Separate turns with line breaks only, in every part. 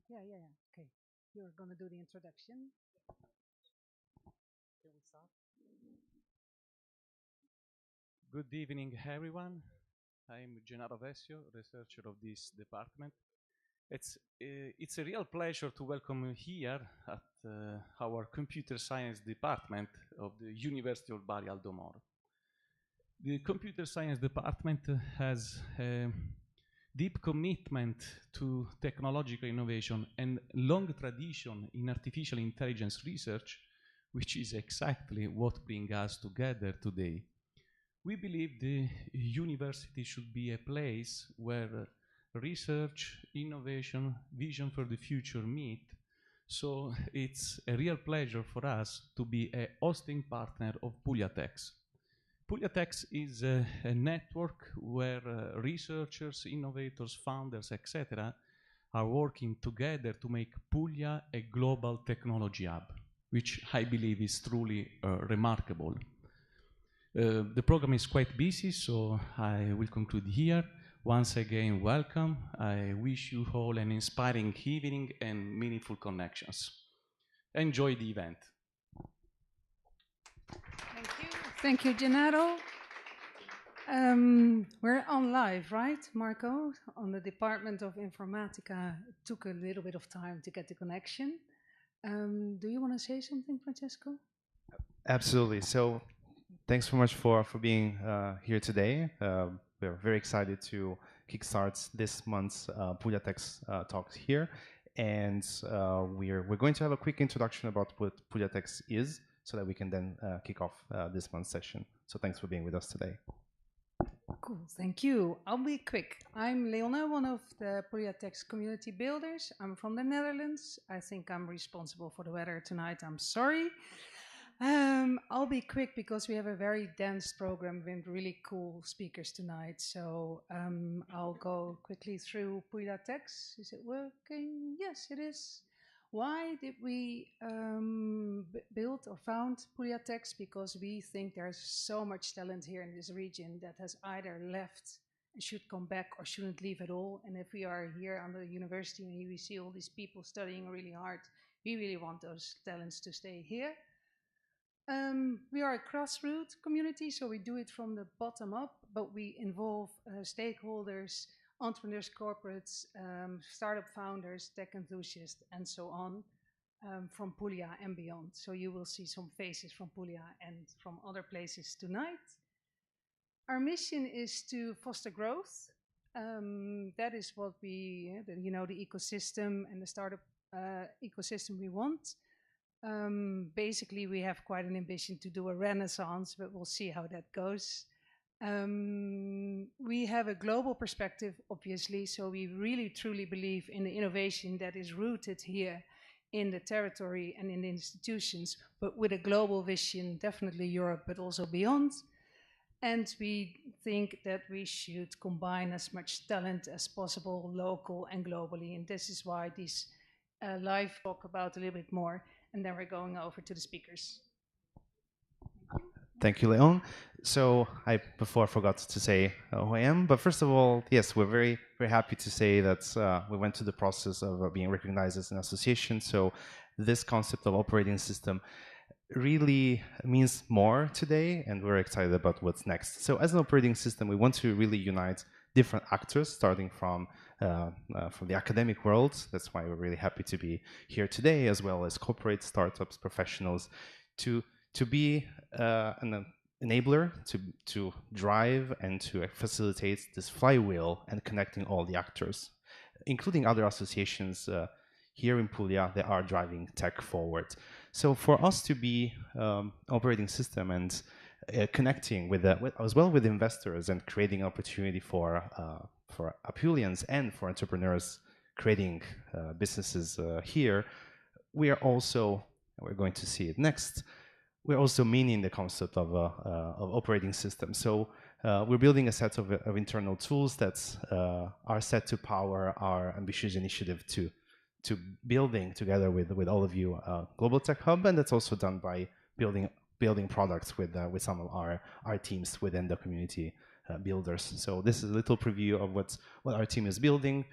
Yeah. Okay. You're going to do the introduction.
Can we start? Good evening, everyone. I'm Gennaro Vessio, researcher of this department. It's a real pleasure to welcome you here at our computer science department of the University of Bari Aldo Moro. The computer science department has a deep commitment to technological innovation and long tradition in artificial intelligence research, which is exactly what brings us together today. We believe the university should be a place where research, innovation, vision for the future meet. So it's a real pleasure for us to be a hosting partner of PugliaTechs. PugliaTechs is a network where researchers, innovators, founders, etc. are working together to make Puglia a global technology hub, which I believe is truly remarkable. The program is quite busy, so I will conclude here. Once again, welcome. I wish you all an inspiring evening and meaningful connections. Enjoy the event.
Thank you. Thank you, Gennaro. We're on live, right, Marco? On the Department of Informatica. It took a little bit of time to get the connection. Do you want to say something, Francesco?
Absolutely. So thanks so much for being here today. We're very excited to kickstart this month's PugliaTechs Talks here. And we're going to have a quick introduction about what PugliaTechs is so that we can then kick off this month's session. So thanks for being with us today.
Cool, thank you. I'll be quick. I'm Leona, one of the PugliaTechs community builders. I'm from the Netherlands. I think I'm responsible for the weather tonight. I'm sorry. I'll be quick because we have a very dense program with really cool speakers tonight. So I'll go quickly through PugliaTechs. Is it working? Yes, it is. Why did we build or found PugliaTechs? Because we think there's so much talent here in this region that has either left and should come back or shouldn't leave at all. And if we are here under the university and we see all these people studying really hard, we really want those talents to stay here. We are a grassroots community, so we do it from the bottom up, but we involve stakeholders, entrepreneurs, corporates, startup founders, tech enthusiasts, and so on, from Puglia and beyond. So you will see some faces from Puglia and from other places tonight. Our mission is to foster growth. That is what we, the ecosystem and the startup ecosystem we want. Basically, we have quite an ambition to do a renaissance, but we'll see how that goes. We have a global perspective, obviously, so we really truly believe in the innovation that is rooted here in the territory and in the institutions, but with a global vision, definitely Europe, but also beyond. And we think that we should combine as much talent as possible, local and globally. And this is why these live talk about a little bit more. And then we're going over to the speakers.
Thank you, Leon. So before I forgot to say who I am, but first of all, yes, we're very, very happy to say that we went through the process of being recognized as an association. So this concept of operating system really means more today, and we're excited about what's next. So as an operating system, we want to really unite different actors, starting from the academic world. That's why we're really happy to be here today, as well as corporate, startups, professionals, to be an enabler, to drive and to facilitate this flywheel and connecting all the actors, including other associations here in Puglia that are driving tech forward. So for us to be operating system and connecting with as well with investors and creating opportunity for Apulians and for entrepreneurs creating businesses here, we're going to see it next. We're also meaning the concept of operating system. So we're building a set of internal tools that are set to power our ambitious initiative to building together with all of you Global Tech Hub, and that's also done by building products with some of our teams within the community builders. So this is a little preview of what our team is building.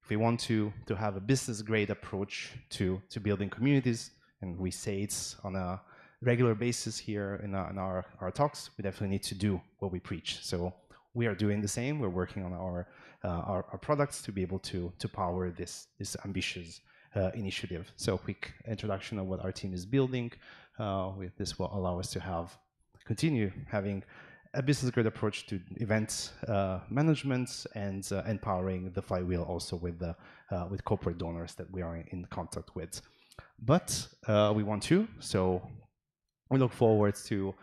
if we want to have a business grade approach to building communities, and we say it's on a regular basis here in our talks, we definitely need to do what we preach. So we are doing the same. We're working on our products to be able to power this ambitious initiative. So a quick introduction of what our team is building. This will allow us to continue having a business grade approach to event management and empowering the flywheel also with corporate donors that we are in contact with. But we want to, so we look forward to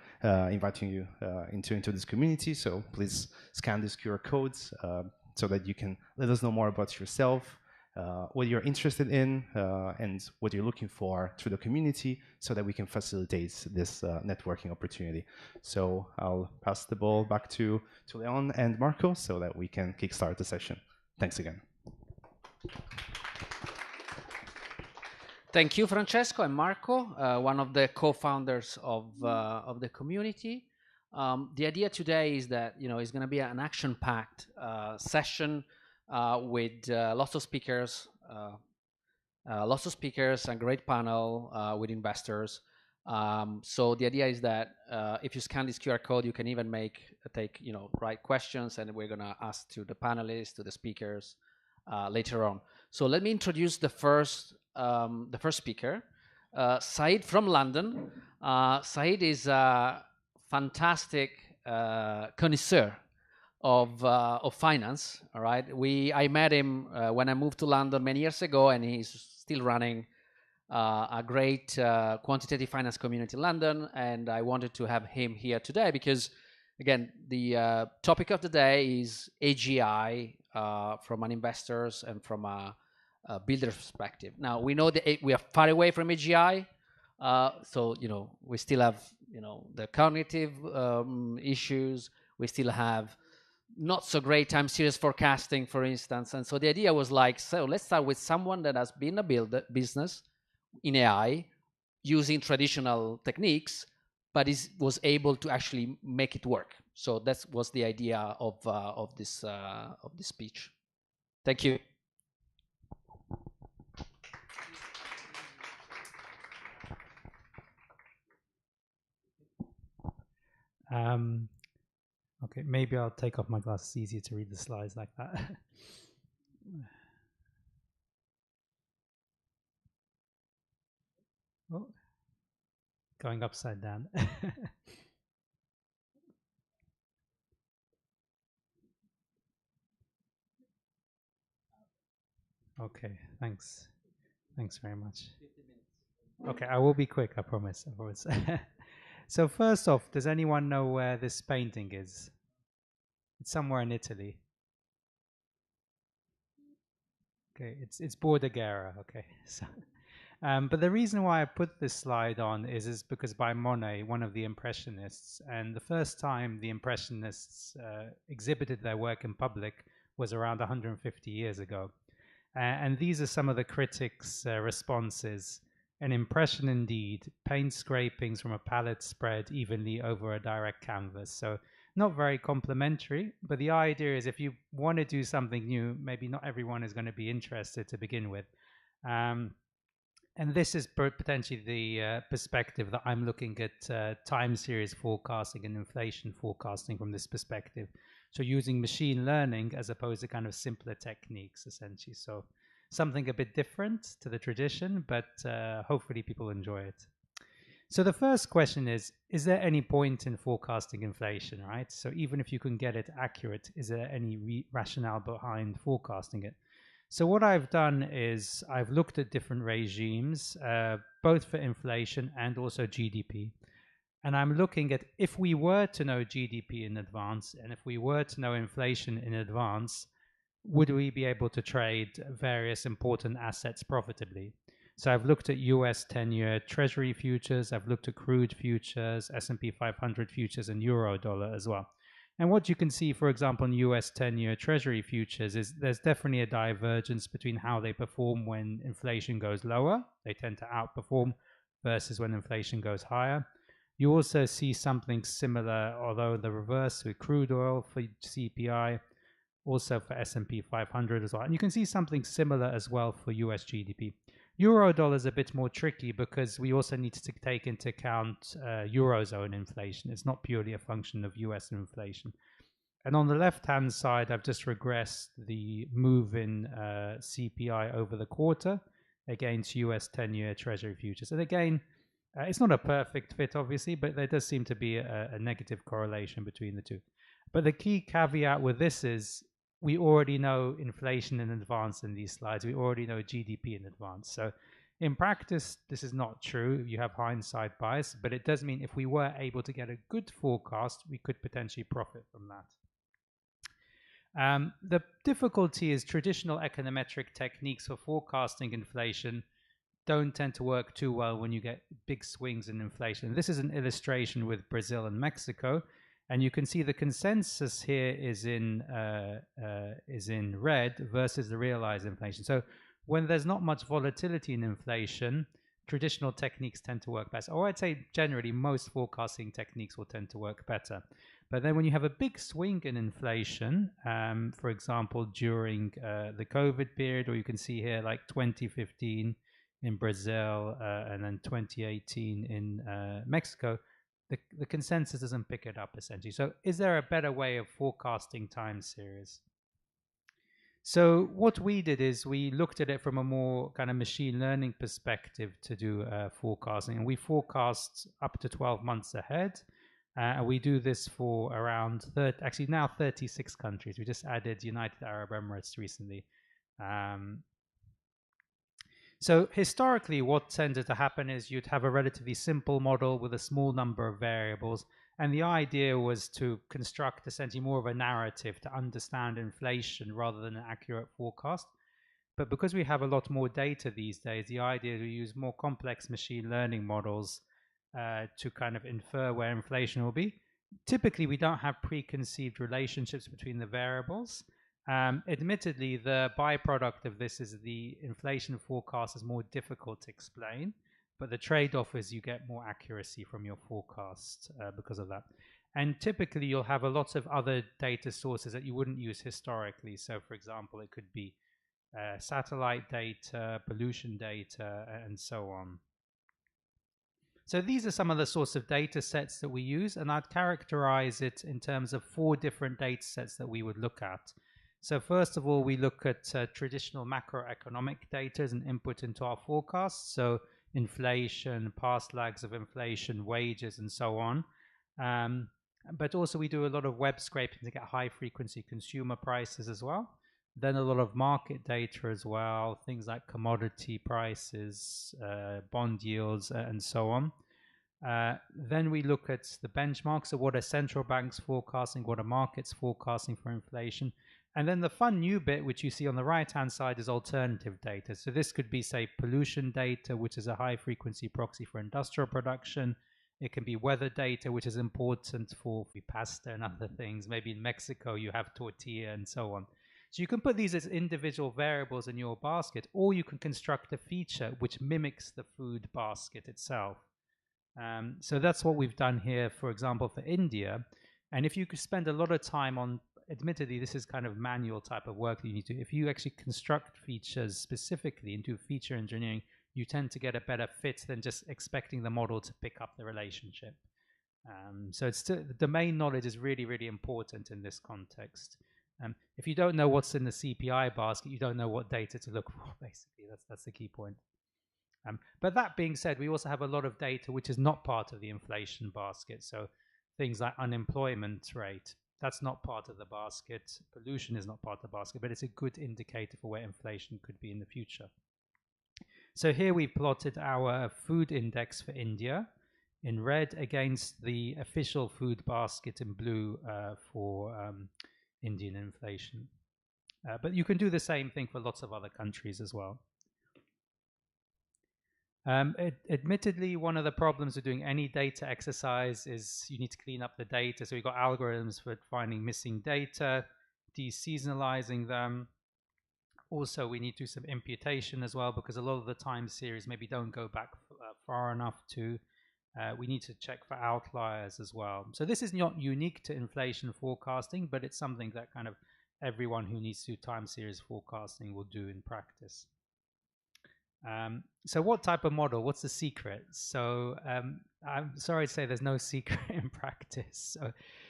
inviting you into this community. So please scan these QR codes so that you can let us know more about yourself, what you're interested in, and what you're looking for through the community, so that we can facilitate this networking opportunity. So I'll pass the ball back to Leon and Marco so that we can kickstart the session. Thanks again.
Thank you, Francesco and Marco, one of the co-founders of the community. The idea today is that it's going to be an action-packed session with lots of speakers, a great panel with investors. So the idea is that if you scan this QR code, you can even write questions, and we're going to ask to the panelists, to the speakers later on. So let me introduce the first speaker, Saeed from London. Saeed is a fantastic connoisseur of finance. All right, I met him when I moved to London many years ago, and he's still running a great quantitative finance community in London. And I wanted to have him here today because, again, the topic of the day is AGI from an investor's and from a builder's perspective. Now, we know that we are far away from AGI, so we still have the cognitive issues. We still have not so great time series forecasting, for instance. And so the idea was so let's start with someone that has been a business in AI using traditional techniques, but was able to actually make it work. So that was the idea of this speech. Thank you.
Okay, maybe I'll take off my glasses. It's easier to read the slides like that. Oh, going upside down. Okay, thanks. Thanks very much. Okay, I will be quick, I promise. So first off, does anyone know where this painting is? It's somewhere in Italy. Okay, it's Bordighera. Okay, so, but the reason why I put this slide on is because by Monet, one of the Impressionists, and the first time the Impressionists exhibited their work in public was around 150 years ago. And these are some of the critics' responses. An impression indeed, paint scrapings from a palette spread evenly over a direct canvas. So not very complimentary, but the idea is if you want to do something new, maybe not everyone is going to be interested to begin with. And this is potentially the perspective that I'm looking at time series forecasting and inflation forecasting from this perspective. So using machine learning as opposed to kind of simpler techniques, essentially. So something a bit different to the tradition, but hopefully people enjoy it. So the first question is there any point in forecasting inflation, right? So even if you can get it accurate, is there any rationale behind forecasting it? So what I've done is I've looked at different regimes, both for inflation and also GDP. And I'm looking at if we were to know GDP in advance, and if we were to know inflation in advance, would we be able to trade various important assets profitably? So I've looked at US 10-year Treasury futures, I've looked at crude futures, S&P 500 futures, and euro dollar as well. And what you can see, for example, in US 10-year Treasury futures is there's definitely a divergence between how they perform when inflation goes lower. They tend to outperform versus when inflation goes higher. You also see something similar, although the reverse with crude oil for CPI. also for S&P 500 as well. And you can see something similar as well for US GDP. Eurodollar is a bit more tricky because we also need to take into account Eurozone inflation. It's not purely a function of US inflation. And on the left-hand side, I've just regressed the move in CPI over the quarter against US 10-year Treasury futures. And again, it's not a perfect fit, obviously, but there does seem to be a negative correlation between the two. But the key caveat with this is we already know inflation in advance in these slides. We already know GDP in advance. So in practice, this is not true. You have hindsight bias, but it does mean if we were able to get a good forecast, we could potentially profit from that. The difficulty is traditional econometric techniques for forecasting inflation don't tend to work too well when you get big swings in inflation. This is an illustration with Brazil and Mexico. And you can see the consensus here is in red versus the realized inflation. So when there's not much volatility in inflation, traditional techniques tend to work best. Or I'd say generally most forecasting techniques will tend to work better. But then when you have a big swing in inflation, for example, during the COVID period, or you can see here like 2015 in Brazil and then 2018 in Mexico, the consensus doesn't pick it up essentially. So is there a better way of forecasting time series? So what we did is we looked at it from a more kind of machine learning perspective to do forecasting. And we forecast up to 12 months ahead. We do this for around 36 countries. We just added United Arab Emirates recently. So historically, what tended to happen is you'd have a relatively simple model with a small number of variables. And the idea was to construct essentially more of a narrative to understand inflation rather than an accurate forecast. But because we have a lot more data these days, the idea is we use more complex machine learning models to kind of infer where inflation will be. Typically, we don't have preconceived relationships between the variables. Admittedly, the byproduct of this is the inflation forecast is more difficult to explain, but the trade-off is you get more accuracy from your forecast because of that. And typically, you'll have a lot of other data sources that you wouldn't use historically. So, for example, it could be satellite data, pollution data, and so on. So these are some of the sorts of data sets that we use, and I'd characterize it in terms of 4 different data sets that we would look at. So first of all, we look at traditional macroeconomic data as an input into our forecasts. So inflation, past lags of inflation, wages, and so on. But also we do a lot of web scraping to get high frequency consumer prices as well. Then a lot of market data as well, things like commodity prices, bond yields, and so on. Then we look at the benchmarks. So what are central banks forecasting? What are markets forecasting for inflation? And then the fun new bit, which you see on the right-hand side, is alternative data. So this could be, say, pollution data, which is a high-frequency proxy for industrial production. It can be weather data, which is important for pasta and other things. Maybe in Mexico, you have tortilla and so on. So you can put these as individual variables in your basket, or you can construct a feature which mimics the food basket itself. So that's what we've done here, for example, for India. And if you could spend a lot of time on, admittedly, this is kind of manual type of work that you need to do. If you actually construct features specifically and do feature engineering, you tend to get a better fit than just expecting the model to pick up the relationship. So it's still, the domain knowledge is really, really important in this context. If you don't know what's in the CPI basket, you don't know what data to look for, basically. That's the key point. But that being said, we also have a lot of data which is not part of the inflation basket. So things like unemployment rate, that's not part of the basket. Pollution is not part of the basket, but it's a good indicator for where inflation could be in the future. So here we plotted our food index for India in red against the official food basket in blue for Indian inflation. But you can do the same thing for lots of other countries as well. Admittedly, one of the problems with doing any data exercise is you need to clean up the data. So we've got algorithms for finding missing data, deseasonalizing them. Also, we need to do some imputation as well, because a lot of the time series maybe don't go back far enough to. We need to check for outliers as well. So this is not unique to inflation forecasting, but it's something that kind of everyone who needs to do time series forecasting will do in practice. So what type of model? What's the secret? So I'm sorry to say there's no secret in practice.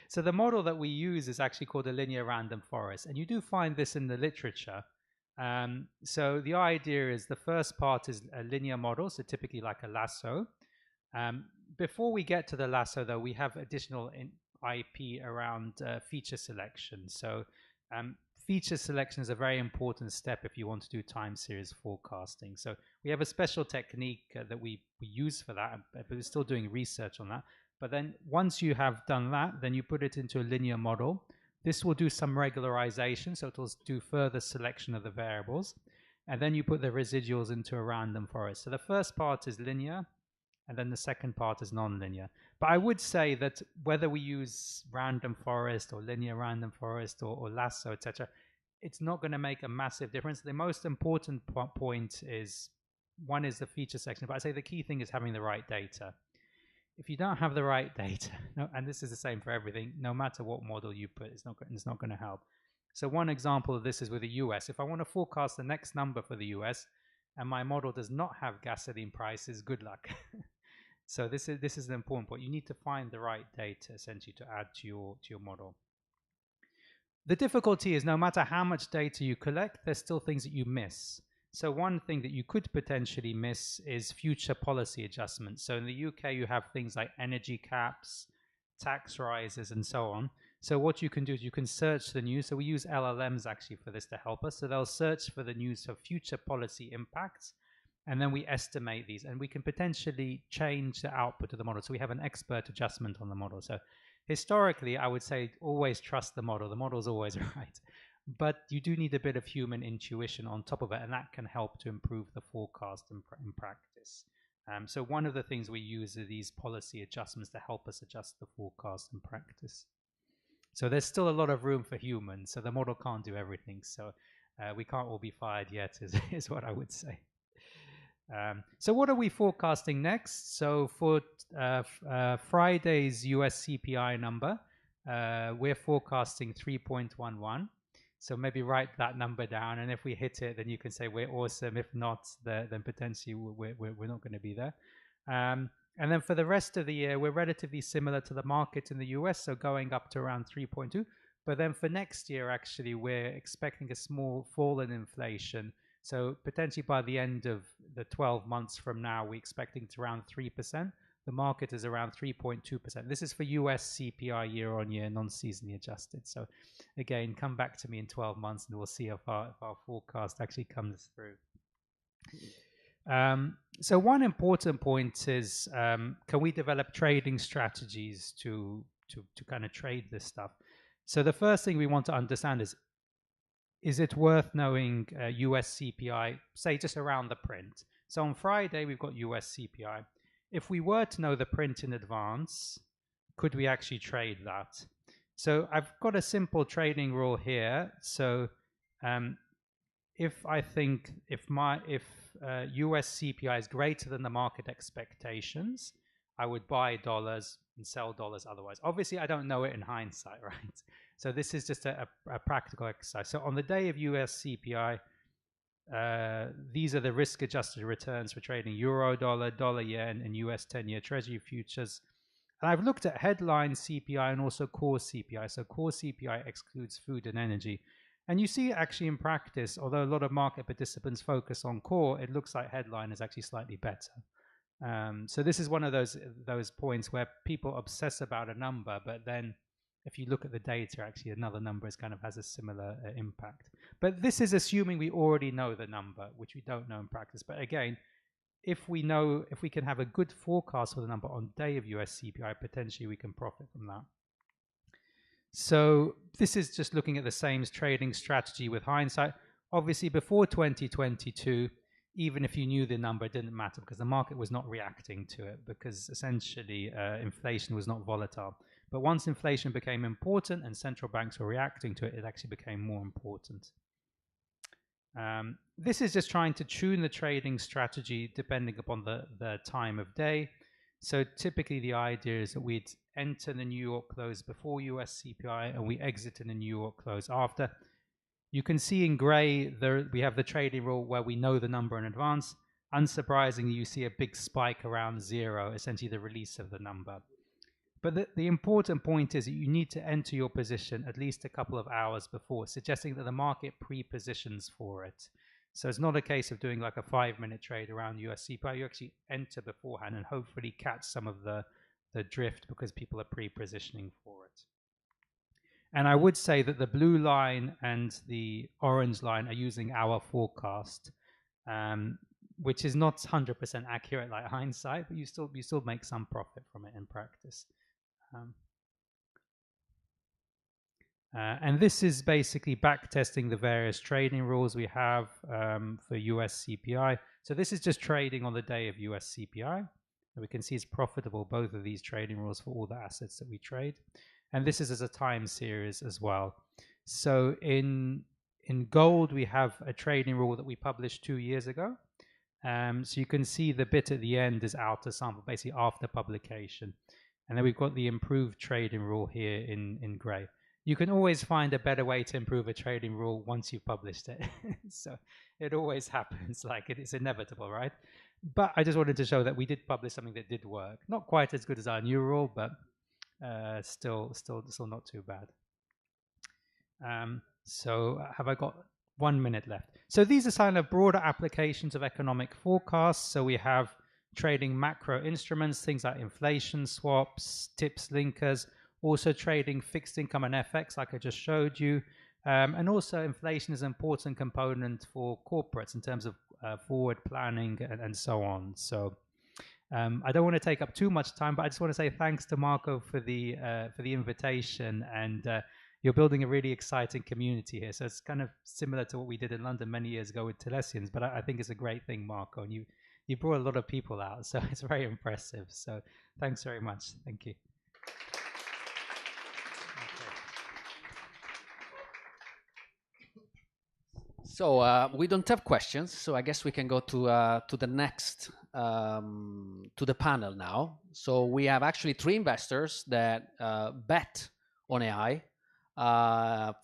So the model that we use is actually called a linear random forest. And you do find this in the literature. So the idea is the first part is a linear model, so typically like a lasso. Before we get to the lasso, though, we have additional IP around feature selection. So feature selection is a very important step if you want to do time series forecasting. So we have a special technique that we use for that, but we're still doing research on that. But then once you have done that, then you put it into a linear model. This will do some regularization, so it will do further selection of the variables. And then you put the residuals into a random forest. So the first part is linear, and then the second part is non-linear. But I would say that whether we use random forest or linear random forest or lasso, etc., it's not going to make a massive difference. The most important point is, one is the feature selection, but I say the key thing is having the right data. If you don't have the right data, and this is the same for everything, no matter what model you put, it's not going to help. So one example of this is with the US. If I want to forecast the next number for the US, and my model does not have gasoline prices, good luck. So this is an important point. You need to find the right data essentially to add to your model. The difficulty is no matter how much data you collect, there's still things that you miss. So one thing that you could potentially miss is future policy adjustments. So in the UK, you have things like energy caps, tax rises, and so on. So what you can do is you can search the news. So we use LLMs actually for this to help us. So they'll search for the news of future policy impacts, and then we estimate these, and we can potentially change the output of the model. So we have an expert adjustment on the model. So historically, I would say always trust the model. The model's always right. But you do need a bit of human intuition on top of it, and that can help to improve the forecast in practice. So one of the things we use are these policy adjustments to help us adjust the forecast in practice. So there's still a lot of room for humans, so the model can't do everything. So we can't all be fired yet, is what I would say. So what are we forecasting next? So for Friday's US CPI number, we're forecasting 3.11. So maybe write that number down, and if we hit it, then you can say we're awesome. If not, then potentially we're not going to be there. And then for the rest of the year, we're relatively similar to the market in the US, so going up to around 3.2. But then for next year, actually, we're expecting a small fall in inflation. So potentially by the end of the 12 months from now, we're expecting to around 3%. The market is around 3.2%. This is for US CPI year on year, non-seasonally adjusted. So again, come back to me in 12 months and we'll see if our forecast actually comes through. So one important point is, can we develop trading strategies to kind of trade this stuff? So the first thing we want to understand is it worth knowing US CPI, say just around the print? So on Friday, we've got US CPI. If we were to know the print in advance, could we actually trade that? So I've got a simple trading rule here. So if I think if US CPI is greater than the market expectations, I would buy dollars and sell dollars otherwise. Obviously, I don't know it in hindsight, right? So this is just a practical exercise. So on the day of US CPI, these are the risk-adjusted returns for trading euro, dollar yen, and US 10-year Treasury futures. And I've looked at headline CPI and also core CPI. So core CPI excludes food and energy. And you see actually in practice, although a lot of market participants focus on core, it looks like headline is actually slightly better. So this is one of those points where people obsess about a number, but then if you look at the data, actually another number has a similar impact. But this is assuming we already know the number, which we don't know in practice. But again, if we can have a good forecast for the number on day of US CPI, potentially we can profit from that. So this is just looking at the same trading strategy with hindsight. Obviously, before 2022, even if you knew the number, it didn't matter because the market was not reacting to it because essentially inflation was not volatile. But once inflation became important and central banks were reacting to it, it actually became more important. This is just trying to tune the trading strategy depending upon the time of day. So typically the idea is that we'd enter the New York close before US CPI and we exit in the New York close after. You can see in gray, there we have the trading rule where we know the number in advance. Unsurprisingly, you see a big spike around 0, essentially the release of the number. But the important point is that you need to enter your position at least a couple of hours before, suggesting that the market pre-positions for it. So it's not a case of doing like a 5-minute trade around US CPI. You actually enter beforehand and hopefully catch some of the drift because people are pre-positioning for it. And I would say that the blue line and the orange line are using our forecast, which is not 100% accurate like hindsight, but you still make some profit from it in practice. And this is basically backtesting the various trading rules we have for US CPI. So this is just trading on the day of US CPI. And we can see it's profitable, both of these trading rules, for all the assets that we trade. And this is as a time series as well. So in gold, we have a trading rule that we published 2 years ago. So you can see the bit at the end is outer sample, basically after publication. And then we've got the improved trading rule here in gray. You can always find a better way to improve a trading rule once you've published it. So it always happens, like it's inevitable, right? But I just wanted to show that we did publish something that did work. Not quite as good as our new rule, but still not too bad. So have I got 1 minute left? So these are kind of broader applications of economic forecasts. So we have trading macro instruments, things like inflation swaps, tips linkers, also trading fixed income and FX, like I just showed you. And also inflation is an important component for corporates in terms of forward planning and so on. So I don't want to take up too much time, but I just want to say thanks to Marco for the invitation. And you're building a really exciting community here. So it's kind of similar to what we did in London many years ago with Tilesians, but I think it's a great thing, Marco. And you brought a lot of people out, so it's very impressive. So thanks very much. Thank you.
So we don't have questions, so I guess we can go to the next, to the panel now. So we have actually 3 investors that bet on AI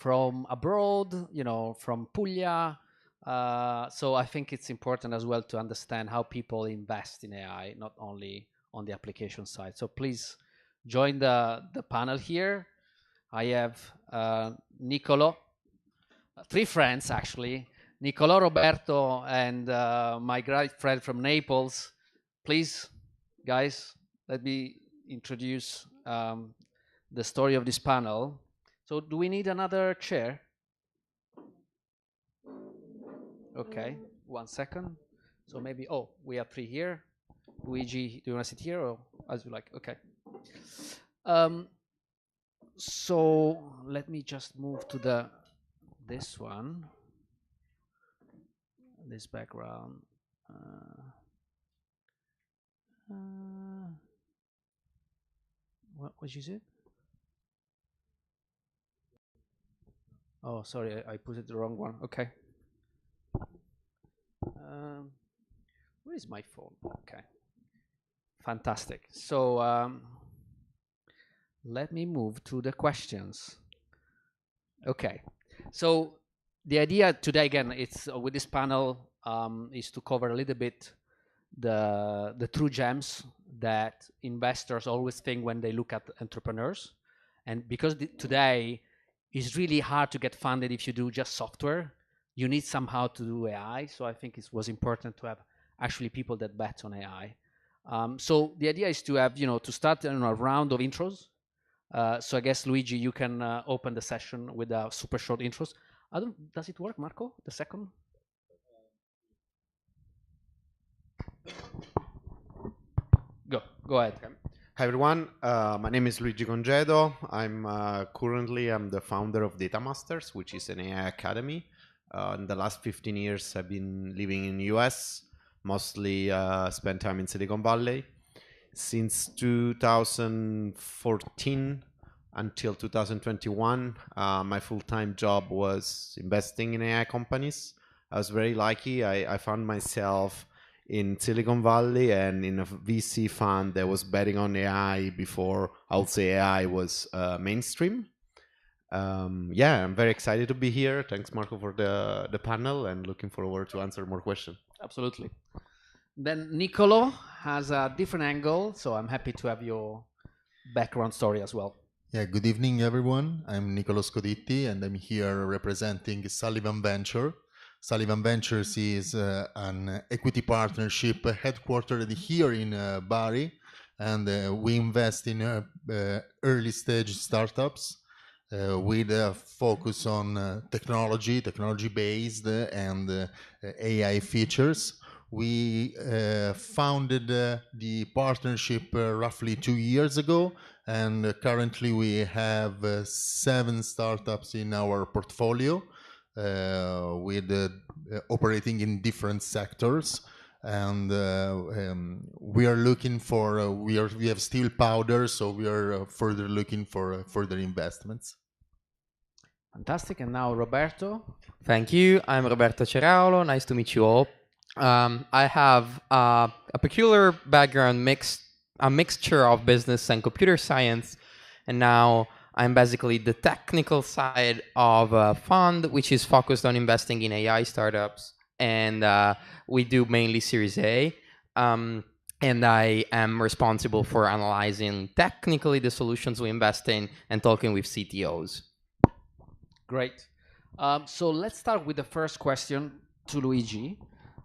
from abroad, you know, from Puglia. So I think it's important as well to understand how people invest in AI, not only on the application side. So please join the panel here. I have Nicolò. 3 friends, actually. Nicolò, Roberto, and my great friend from Naples. Please, guys, let me introduce the story of this panel. So do we need another chair? Okay, 1 second. So maybe, we have 3 here. Luigi, do you want to sit here or as you like? Okay. So let me just move to this one, this background. What was it? Oh, sorry, I put it the wrong one. Okay. Where is my phone? Okay. Fantastic. So let me move to the questions. Okay. So the idea today, again, it's with this panel is to cover a little bit the true gems that investors always think when they look at entrepreneurs. And because today it's really hard to get funded if you do just software, you need somehow to do AI. So I think it was important to have actually people that bet on AI. So the idea is to have, to start a round of intros. So I guess, Luigi, you can open the session with a super short intros. Does it work, Marco? The second? Go ahead.
Okay. Hi, everyone. My name is Luigi Congedo. I'm currently the founder of Data Masters, which is an AI academy. In the last 15 years, I've been living in the US, mostly spent time in Silicon Valley. Since 2014 until 2021, my full-time job was investing in AI companies. I was very lucky. I found myself in Silicon Valley and in a VC fund that was betting on AI before, I would say, AI was mainstream. Yeah, I'm very excited to be here. Thanks, Marco, for the panel, and looking forward to answer more questions.
Absolutely. Then Nicolò has a different angle, so I'm happy to have your background story as well.
Yeah, good evening, everyone. I'm Nicolò Scoditti, and I'm here representing Sullivan Venture. Sullivan Ventures is an equity partnership headquartered here in Bari, and we invest in early stage startups with a focus on technology-based and AI features. We founded the partnership roughly 2 years ago, and currently we have 7 startups in our portfolio with operating in different sectors. And we are looking for, we have still powder, so we are further looking for further investments.
Fantastic. And now Roberto.
Thank you. I'm Roberto Ceraolo. Nice to meet you all. I have a peculiar background, a mixture of business and computer science, and now I'm basically the technical side of a fund which is focused on investing in AI startups, and we do mainly Series A. And I am responsible for analyzing technically the solutions we invest in and talking with CTOs.
Great. So let's start with the first question to Luigi.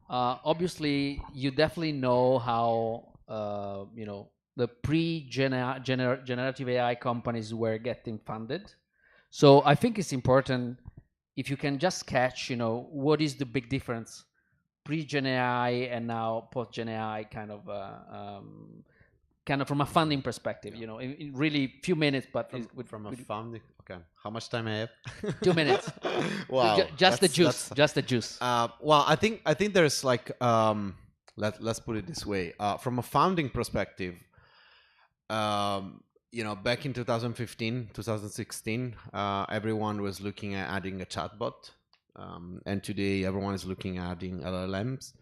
Obviously, you definitely know how the pre-generative AI companies were getting funded. So I think it's important if you can just catch, what is the big difference pre-Gen AI and now post-Gen AI kind of from a funding perspective, in really few minutes, but
from a funding. Okay, how much time I have?
2 minutes.
Wow,
just the juice.
Well, I think there's like let's put it this way. From a founding perspective, back in 2015, 2016, everyone was looking at adding a chatbot, and today everyone is looking at adding LLMs.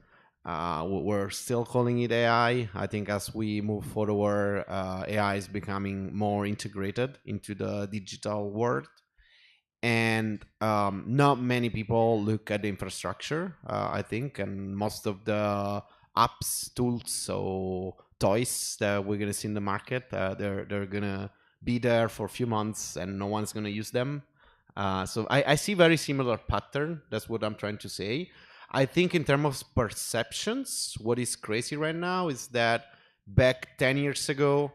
We're still calling it AI. I think as we move forward, AI is becoming more integrated into the digital world. And not many people look at the infrastructure, I think, and most of the apps, tools, so toys that we're going to see in the market, they're going to be there for a few months and no one's going to use them. So I see very similar pattern. That's what I'm trying to say. I think in terms of perceptions, what is crazy right now is that back 10 years ago,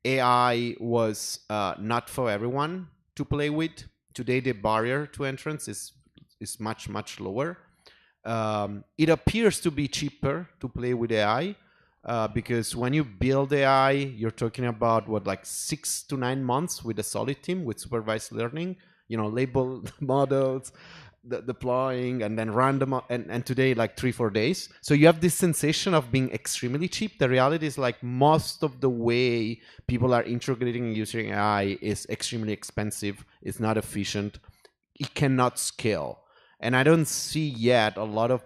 AI was not for everyone to play with. Today, the barrier to entrance is much, much lower. It appears to be cheaper to play with AI because when you build AI, you're talking about like 6 to 9 months with a solid team with supervised learning, label models, deploying, and then random, and today like 3-4 days. So you have this sensation of being extremely cheap. The reality is like most of the way people are integrating and using AI is extremely expensive. It's not efficient. It cannot scale. And I don't see yet a lot of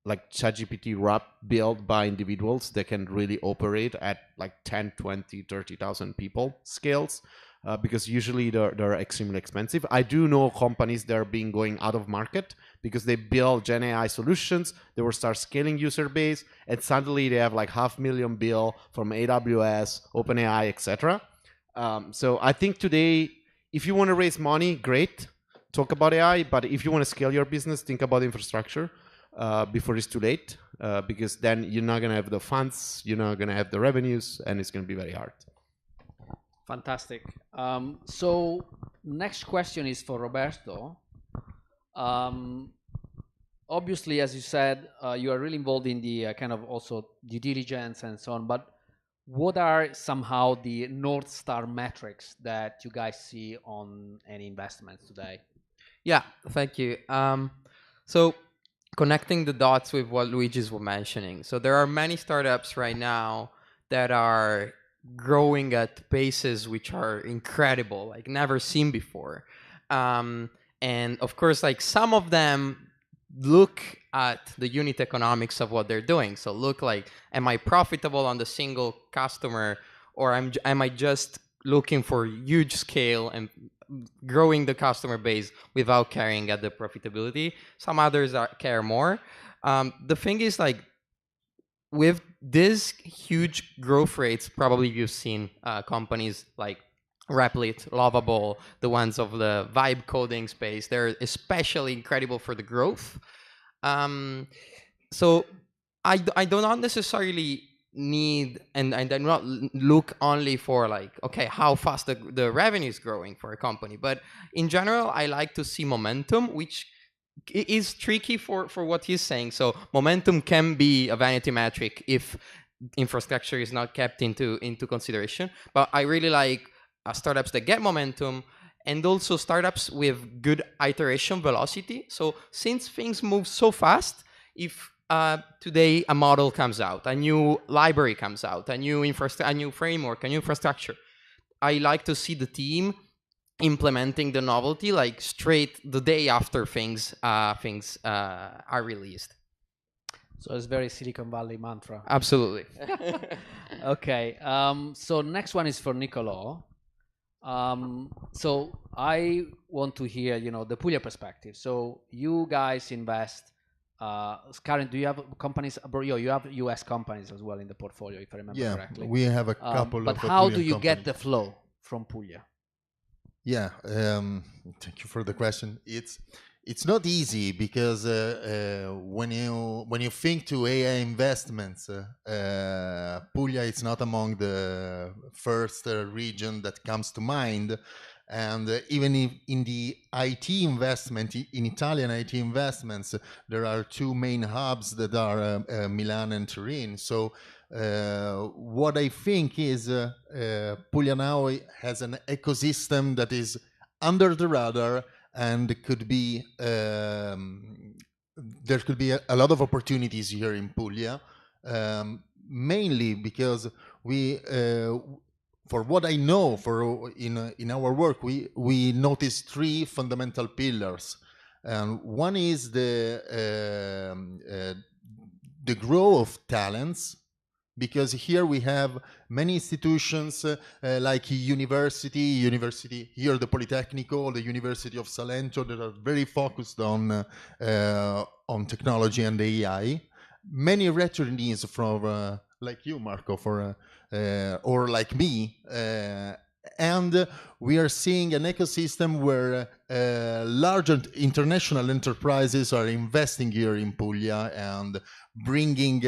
like ChatGPT wrap built by individuals that can really operate at like 10, 20, 30,000 people scales. Because usually they're extremely expensive. I do know companies that are going out of market because they build Gen AI solutions. They will start scaling user base, and suddenly they have like $500,000 bill from AWS, OpenAI, etc. So I think today, if you want to raise money, great, talk about AI. But if you want to scale your business, think about infrastructure before it's too late, because then you're not going to have the funds, you're not going to have the revenues, and it's going to be very hard.
Fantastic. So next question is for Roberto. Obviously, as you said, you are really involved in the kind of also due diligence and so on, but what are somehow the North Star metrics that you guys see on any investments today?
Yeah, thank you. So connecting the dots with what Luigi was mentioning. So there are many startups right now that are growing at paces which are incredible, like never seen before. And of course, like some of them look at the unit economics of what they're doing. So look like, am I profitable on the single customer, or am I just looking for huge scale and growing the customer base without caring at the profitability. Some others care more. The thing is, like, with these huge growth rates, probably you've seen companies like Replit, Lovable, the ones of the vibe coding space. They're especially incredible for the growth. So I do not necessarily need and I do not look only for like, okay, how fast the revenue is growing for a company. But in general, I like to see momentum, which is tricky for what he's saying. So momentum can be a vanity metric if infrastructure is not kept into consideration. But I really like startups that get momentum, and also startups with good iteration velocity. So since things move so fast, if today a model comes out, a new library comes out, a new framework, a new infrastructure, I like to see the team implementing the novelty like straight the day after things are released.
So it's very Silicon Valley mantra.
Absolutely.
Okay. So next one is for Nicolò. So I want to hear, the Puglia perspective. So you guys invest. Karen, do you have companies? You have US companies as well in the portfolio, if I remember correctly.
Yeah, we have a couple.
But how do you get the flow from Puglia?
Yeah, thank you for the question. It's not easy because when you think to AI investments, Puglia is not among the first region that comes to mind. And even in the IT investment, in Italian IT investments, there are two main hubs that are Milan and Turin. So what I think is Puglia now has an ecosystem that is under the radar, and could be there could be a lot of opportunities here in Puglia, mainly because we. For what I know, in our work, we notice three fundamental pillars. One is the growth of talents, because here we have many institutions like university here, the Politecnico, the University of Salento, that are very focused on technology and AI. Many returnees from like you, Marco, or like me, and we are seeing an ecosystem where large international enterprises are investing here in Puglia and bringing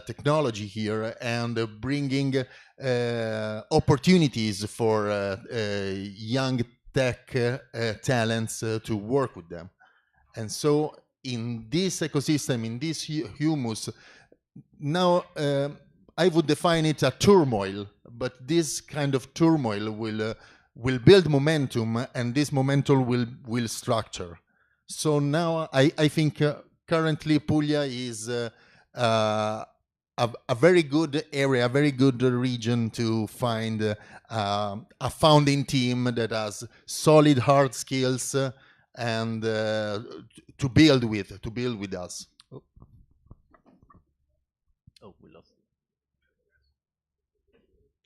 technology here and bringing opportunities for young tech talents to work with them. And so in this ecosystem, in this humus, now I would define it a turmoil, but this kind of turmoil will build momentum, and this momentum will structure. So now I think currently Puglia is a very good area, a very good region to find a founding team that has solid hard skills and to build with us.
Oh, we lost it.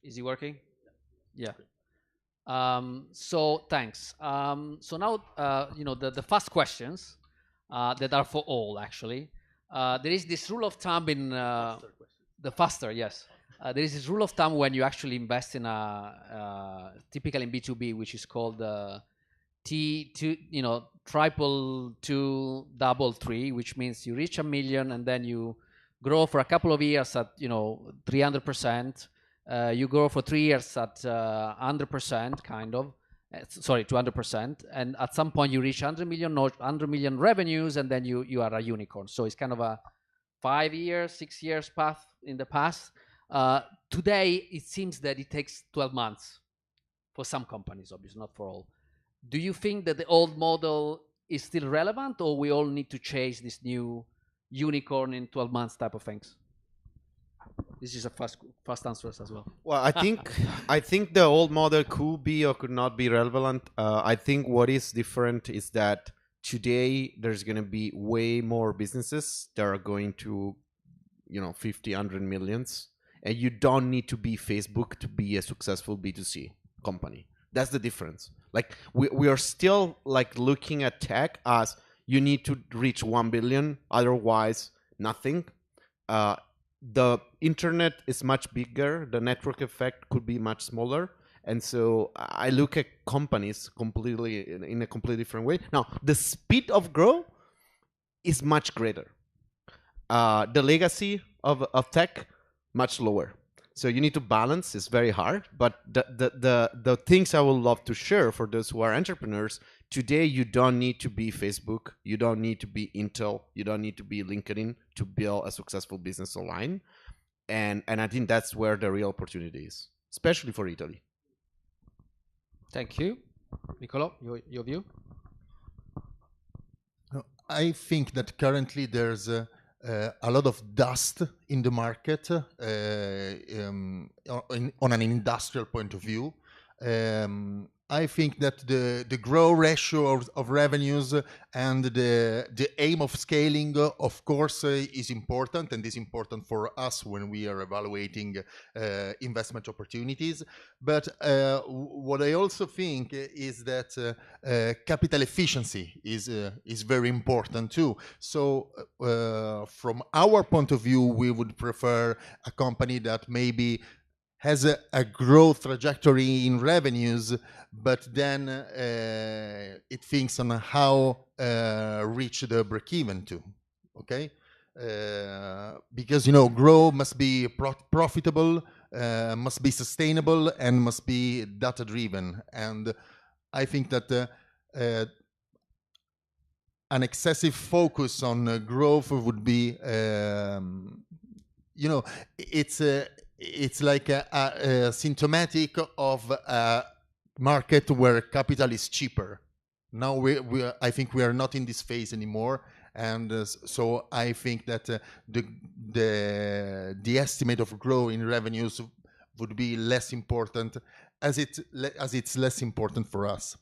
Is it working? Yeah. So thanks. So now, the fast questions that are for all, actually. There is this rule of thumb in the faster, yes. There is this rule of thumb when you actually invest in typically in B2B, which is called triple two double three, which means you reach 1 million and then you grow for a couple of years at 300%. You grow for 3 years at 100%, kind of. 200%, and at some point you reach 100 million revenues, and then you are a unicorn. So it's kind of a 5 years, 6 years path in the past. Today it seems that it takes 12 months for some companies, obviously not for all. Do you think that the old model is still relevant, or we all need to chase this new unicorn in 12 months type of things? This is a fast answers as well.
Well, I think the old model could be or could not be relevant. I think what is different is that today there's going to be way more businesses that are going to 50, 100 millions, and you don't need to be Facebook to be a successful B2C company. That's the difference. Like we are still like looking at tech as you need to reach 1 billion, otherwise nothing. The internet is much bigger. The network effect could be much smaller. And so I look at companies completely in a completely different way. Now, the speed of growth is much greater. The legacy of tech, much lower. So you need to balance. It's very hard. But the things I would love to share for those who are entrepreneurs, today you don't need to be Facebook. You don't need to be Intel. You don't need to be LinkedIn to build a successful business online. And I think that's where the real opportunity is, especially for Italy.
Thank you. Nicolò, your view?
I think that currently there's a lot of dust in the market on an industrial point of view. I think that the growth ratio of revenues and the aim of scaling, of course, is important, and is important for us when we are evaluating investment opportunities. But what I also think is that capital efficiency is very important too. So from our point of view, we would prefer a company that maybe has a growth trajectory in revenues, but then it thinks on how reach the break-even too. Okay, because growth must be profitable, must be sustainable, and must be data-driven. And I think that an excessive focus on growth would be, it's like a symptomatic of a market where capital is cheaper. Now I think we are not in this phase anymore, and so I think that the estimate of growth in revenues would be less important, as it's less important for us.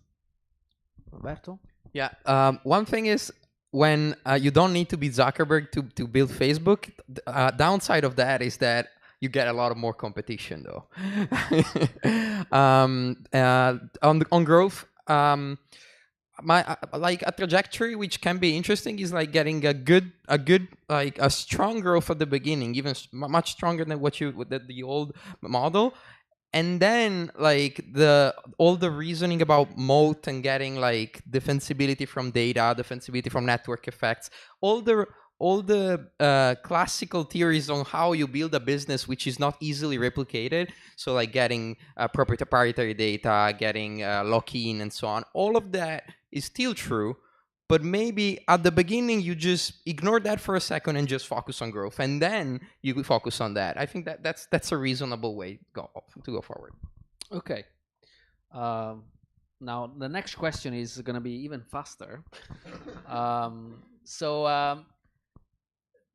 Roberto?
Yeah. One thing is, when you don't need to be Zuckerberg to build Facebook, downside of that is that you get a lot of more competition, though. On growth, like a trajectory which can be interesting is like getting a strong growth at the beginning, even much stronger than the old model. And then like all the reasoning about moat and getting like defensibility from data, defensibility from network effects, all the classical theories on how you build a business which is not easily replicated. So like getting proprietary data, getting lock-in and so on. All of that is still true, but maybe at the beginning you just ignore that for a second and just focus on growth, and then you focus on that. I think that's a reasonable way to go forward.
Okay. Now the next question is going to be even faster.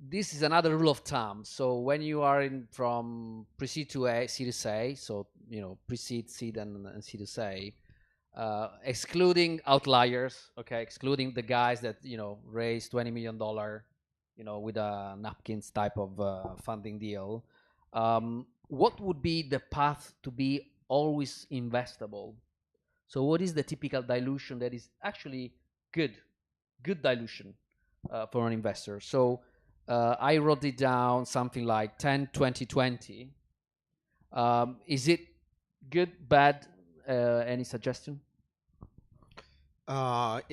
This is another rule of thumb. So when you are from pre-seed to Series A, so pre-seed, seed, and Series A, excluding outliers, okay, excluding the guys that raised $20 million, with a napkins type of funding deal, what would be the path to be always investable? So what is the typical dilution that is actually good dilution for an investor? So I wrote it down, something like 10, 20, 20. Is it good, bad? Any suggestion?
Well,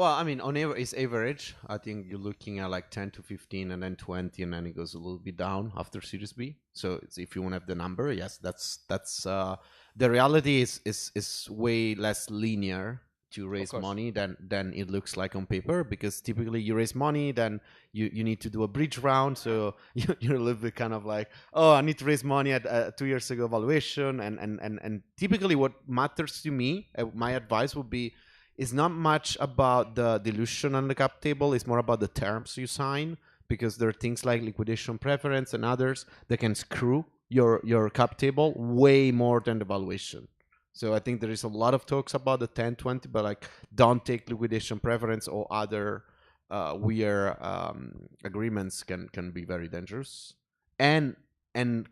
I mean, on average, it's average. I think you're looking at like 10 to 15 and then 20, and then it goes a little bit down after Series B. So if you want to have the number, yes, that's the reality is way less linear to raise money than it looks like on paper, because typically you raise money, then you need to do a bridge round, so you're a little bit kind of like, oh, I need to raise money at 2 years ago valuation, and typically what matters to me, my advice would be, is not much about the dilution on the cap table, it's more about the terms you sign, because there are things like liquidation preference and others that can screw your cap table way more than the valuation. So I think there is a lot of talks about the 10, 20, but like don't take liquidation preference or other weird agreements can be very dangerous, and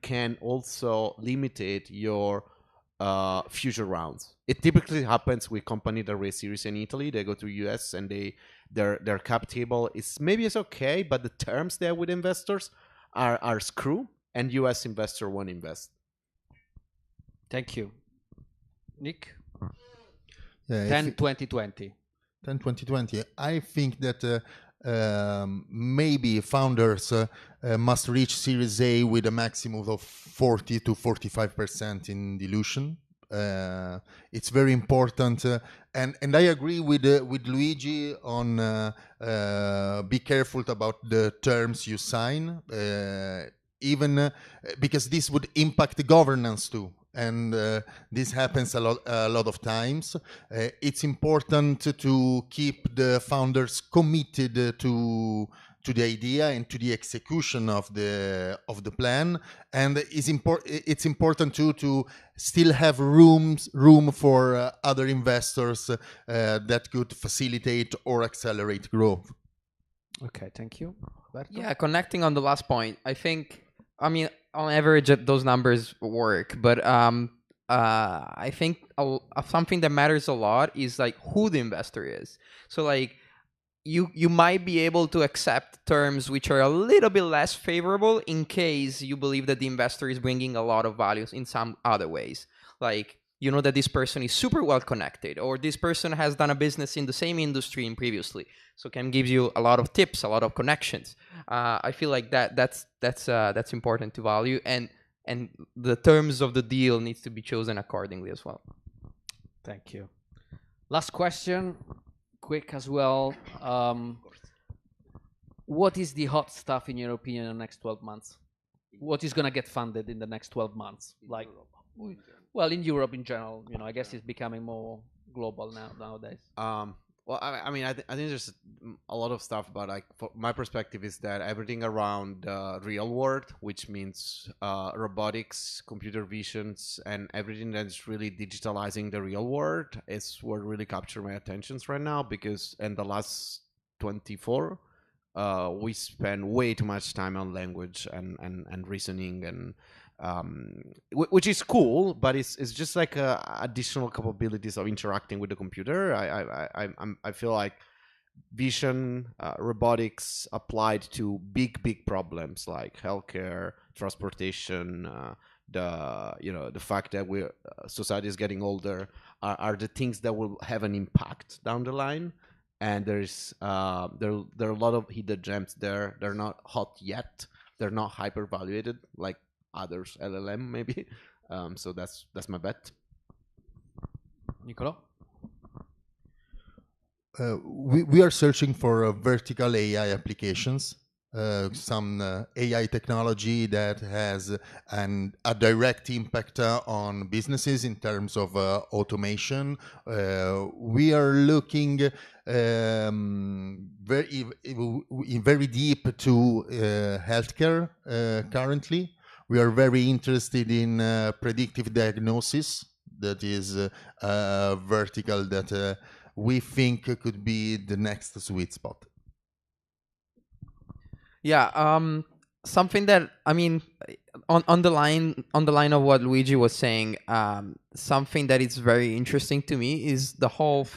can also limitate your future rounds. It typically happens with companies that raise series in Italy. They go to US and their cap table is okay, but the terms there with investors are screw, and US investor won't invest.
Thank you. Nick?
Yeah,
2020.
2020. I think that maybe founders must reach Series A with a maximum of 40 to 45% in dilution. It's very important, and I agree with Luigi on be careful about the terms you sign, even because this would impact the governance too. And this happens a lot of times. It's important to keep the founders committed to the idea and to the execution of the plan. And it's important too to still have room for other investors that could facilitate or accelerate growth.
Okay, thank you. Roberto?
Yeah, connecting on the last point, I mean, on average, those numbers work, but I think something that matters a lot is like who the investor is. So like you might be able to accept terms which are a little bit less favorable in case you believe that the investor is bringing a lot of values in some other ways. Like, you know that this person is super well connected, or this person has done a business in the same industry previously, so can give you a lot of tips, a lot of connections. I feel like that's important to value, and the terms of the deal needs to be chosen accordingly as well.
Thank you. Last question, quick as well. What is the hot stuff in your opinion in the next 12 months? What is going to get funded in the next 12 months? Like, well, in Europe in general, you know, I guess it's becoming more global nowadays.
Well, I mean, I think there's a lot of stuff, but like, my perspective is that everything around real world, which means robotics, computer visions, and everything that's really digitalizing the real world is what really capture my attentions right now. Because in the last 24, we spend way too much time on language and reasoning and which is cool, but it's just like additional capabilities of interacting with the computer. I feel like vision, robotics applied to big problems like healthcare, transportation, the fact that society is getting older are the things that will have an impact down the line. And there are a lot of hidden gems there. They're not hot yet. They're not hyper valuated like others, LLM maybe. So that's my bet.
Nicolò?
We are searching for vertical AI applications, some AI technology that has a direct impact on businesses in terms of automation. We are looking very deep to healthcare currently. We are very interested in predictive diagnosis. That is a vertical that we think could be the next sweet spot.
Yeah, something that, I mean, on the line of what Luigi was saying, something that is very interesting to me is the whole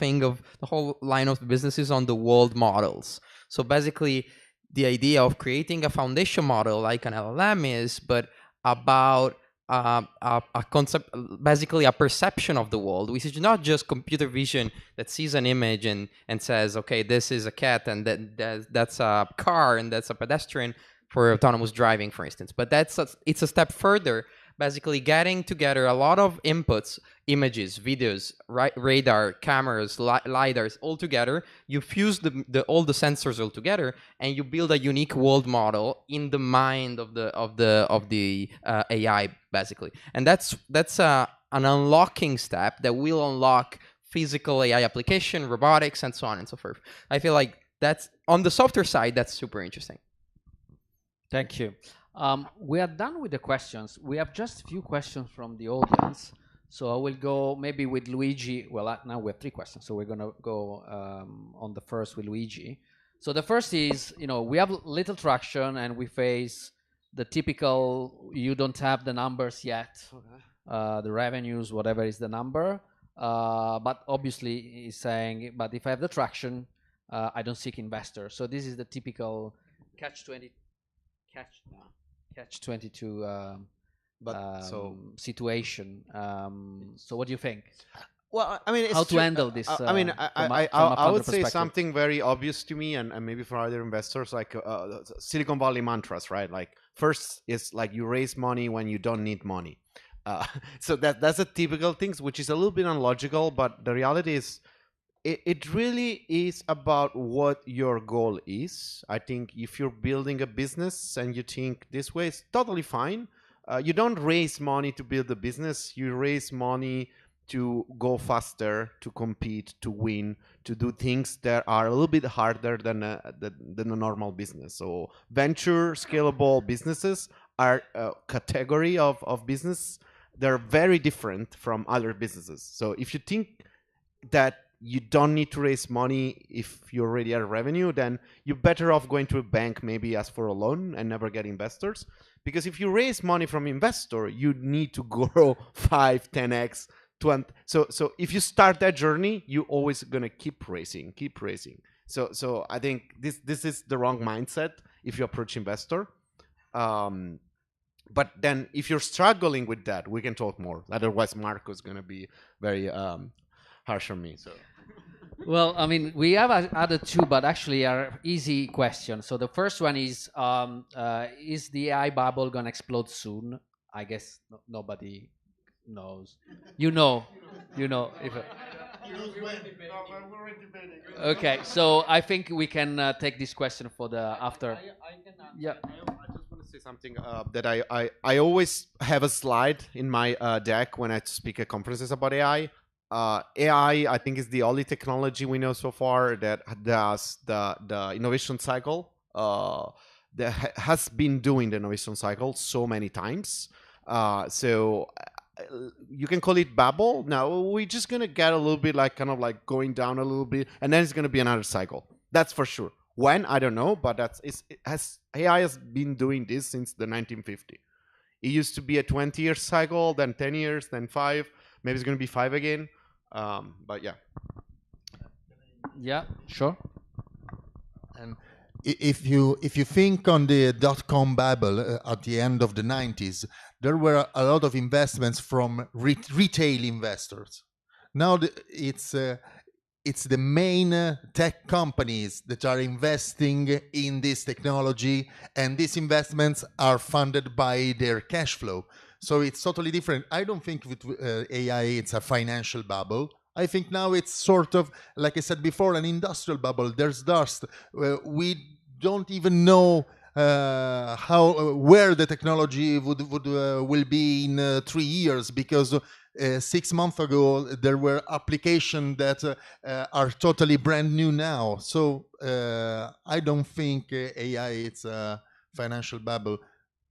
line of businesses on the world models. So basically, the idea of creating a foundation model like an LLM is, but about a concept, basically a perception of the world, which is not just computer vision that sees an image and says, okay, this is a cat and that's a car and that's a pedestrian for autonomous driving, for instance. But it's a step further, basically getting together a lot of inputs, images, videos, radar, cameras, lidars, all together. You fuse all the sensors all together, and you build a unique world model in the mind of the AI, basically. And that's an unlocking step that will unlock physical AI application, robotics, and so on and so forth. I feel like that's on the software side. That's super interesting.
Thank you. We are done with the questions. We have just a few questions from the audience. So I will go maybe with Luigi. Well, now we have 3 questions. So we're going to go on the first with Luigi. So the first is, we have little traction and we face the typical, you don't have the numbers yet the revenues, whatever is the number. But obviously he's saying, but if I have the traction, I don't seek investors. So this is the typical catch-22 situation. So what do you think?
Well, I mean, it's
how to
true.
handle this?
I mean, I would say something very obvious to me, and maybe for other investors, like Silicon Valley mantras, right? Like first is like you raise money when you don't need money. So that's a typical thing, which is a little bit unlogical, but the reality is it really is about what your goal is. I think if you're building a business and you think this way, it's totally fine. You don't raise money to build a business. You raise money to go faster, to compete, to win, to do things that are a little bit harder than a normal business. So venture scalable businesses are a category of business. They're very different from other businesses. So if you think that you don't need to raise money if you already have revenue, then you're better off going to a bank, maybe ask for a loan and never get investors. Because if you raise money from investor, you need to grow 5, 10x. So if you start that journey, you're always going to keep raising. So I think this is the wrong mindset if you approach investor. But then if you're struggling with that, we can talk more. Otherwise, Marco's going to be very harsh on me. So.
Well, I mean, we have other two, but actually are easy questions. So the first one is the AI bubble going to explode soon? I guess nobody knows. You know. If okay, so I think we can take this question for the after. Yeah.
I just want to say something that I always have a slide in my deck when I speak at conferences about AI. AI, I think, is the only technology we know so far that does the innovation cycle. That has been doing the innovation cycle so many times. So you can call it bubble. Now we're just gonna get a little bit like kind of like going down a little bit, and then it's gonna be another cycle. That's for sure. When, I don't know, but AI has been doing this since the 1950s. It used to be a 20-year cycle, then 10 years, then 5. Maybe it's gonna be 5 again. But yeah.
Yeah, sure.
And if you think on the dot-com bubble at the end of the 90s, there were a lot of investments from retail investors. Now it's the main tech companies that are investing in this technology, and these investments are funded by their cash flow. So it's totally different. I don't think with AI it's a financial bubble. I think now it's sort of, like I said before, an industrial bubble. There's dust. We don't even know where the technology will be in 3 years, because 6 months ago there were applications that are totally brand new now. So I don't think AI it's a financial bubble.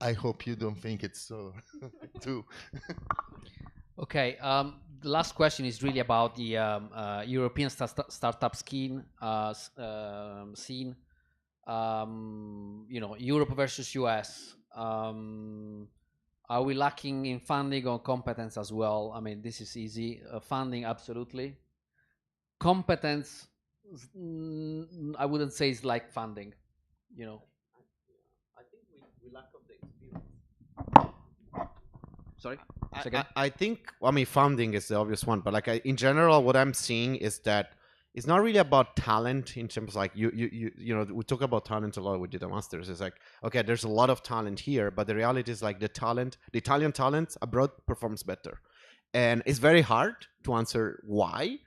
I hope you don't think it's so too.
Okay. The last question is really about the European startup scene. Europe versus US. Are we lacking in funding or competence as well? I mean, this is easy. Funding, absolutely. Competence, I wouldn't say it's like funding.
I think we lack of the experience.
Sorry?
I think, I mean, funding is the obvious one, but like in general, what I'm seeing is that it's not really about talent in terms of like we talk about talent a lot with Data Masters. It's like, okay, there's a lot of talent here, but the reality is like the Italian talent abroad performs better. And it's very hard to answer why,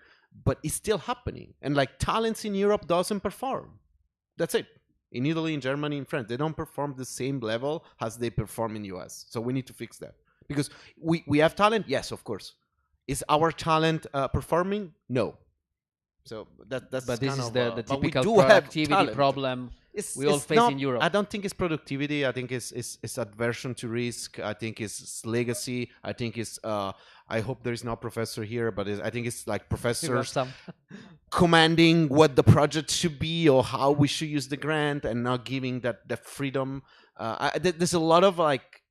but it's still happening. And like talents in Europe doesn't perform. That's it. In Italy, in Germany, in France, they don't perform the same level as they perform in US. So we need to fix that. Because we have talent, yes, of course. Is our talent performing? No. So that's.
But this is the
but we
typical
do have
productivity problem we all face in Europe.
I don't think it's productivity. I think it's aversion to risk. I think it's legacy. I think it's. I hope there is no professor here, but I think it's like professors commanding what the project should be or how we should use the grant, and not giving that freedom. There's a lot of like,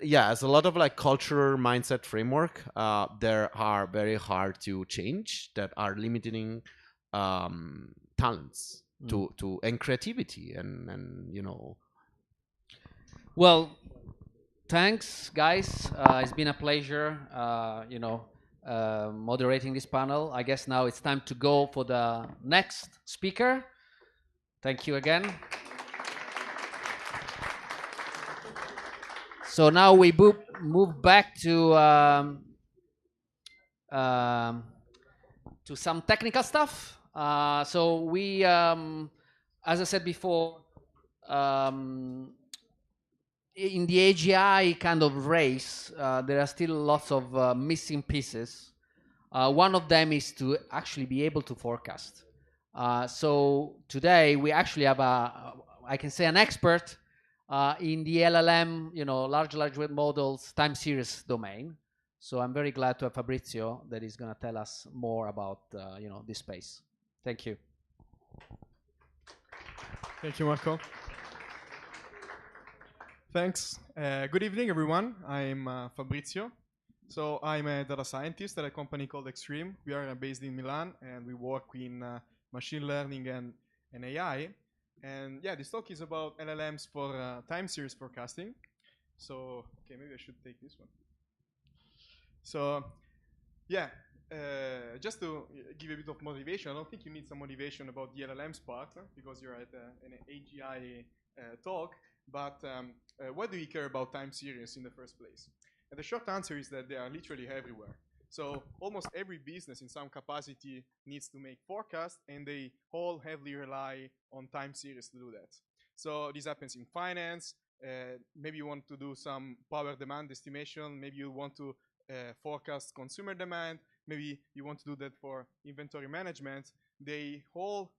yeah, it's a lot of like cultural mindset framework. There are very hard to change that are limiting talents to and creativity and you know.
Well, thanks, guys. It's been a pleasure, moderating this panel. I guess now it's time to go for the next speaker. Thank you again. So now we move back to some technical stuff. So we, as I said before, in the AGI kind of race, there are still lots of missing pieces. One of them is to actually be able to forecast. So today we actually have I can say an expert in the LLM, large language models time series domain. So I'm very glad to have Fabrizio that is going to tell us more about this space. Thank you.
Thank you, Marco. Thanks. Good evening, everyone. I'm Fabrizio. So I'm a data scientist at a company called Xtream. We are based in Milan, and we work in machine learning and AI. And yeah, this talk is about LLMs for time series forecasting. So, okay, maybe I should take this one. So, yeah, just to give a bit of motivation, I don't think you need some motivation about the LLMs part, because you're at an AGI talk. But why do we care about time series in the first place? And the short answer is that they are literally everywhere. So almost every business in some capacity needs to make forecasts, and they all heavily rely on time series to do that. So this happens in finance. Maybe you want to do some power demand estimation. Maybe you want to forecast consumer demand. Maybe you want to do that for inventory management. They all,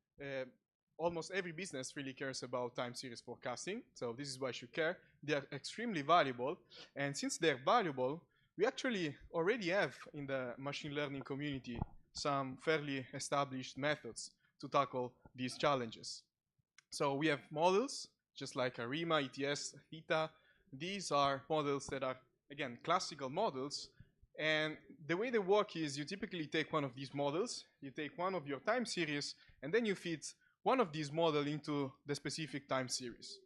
almost every business really cares about time series forecasting. So this is why you should care. They are extremely valuable. And since they're valuable, we actually already have in the machine learning community some fairly established methods to tackle these challenges. So we have models, just like ARIMA, ETS, Theta. These are models that are, again, classical models. And the way they work is you typically take one of these models, you take one of your time series, and then you feed one of these models into the specific time series.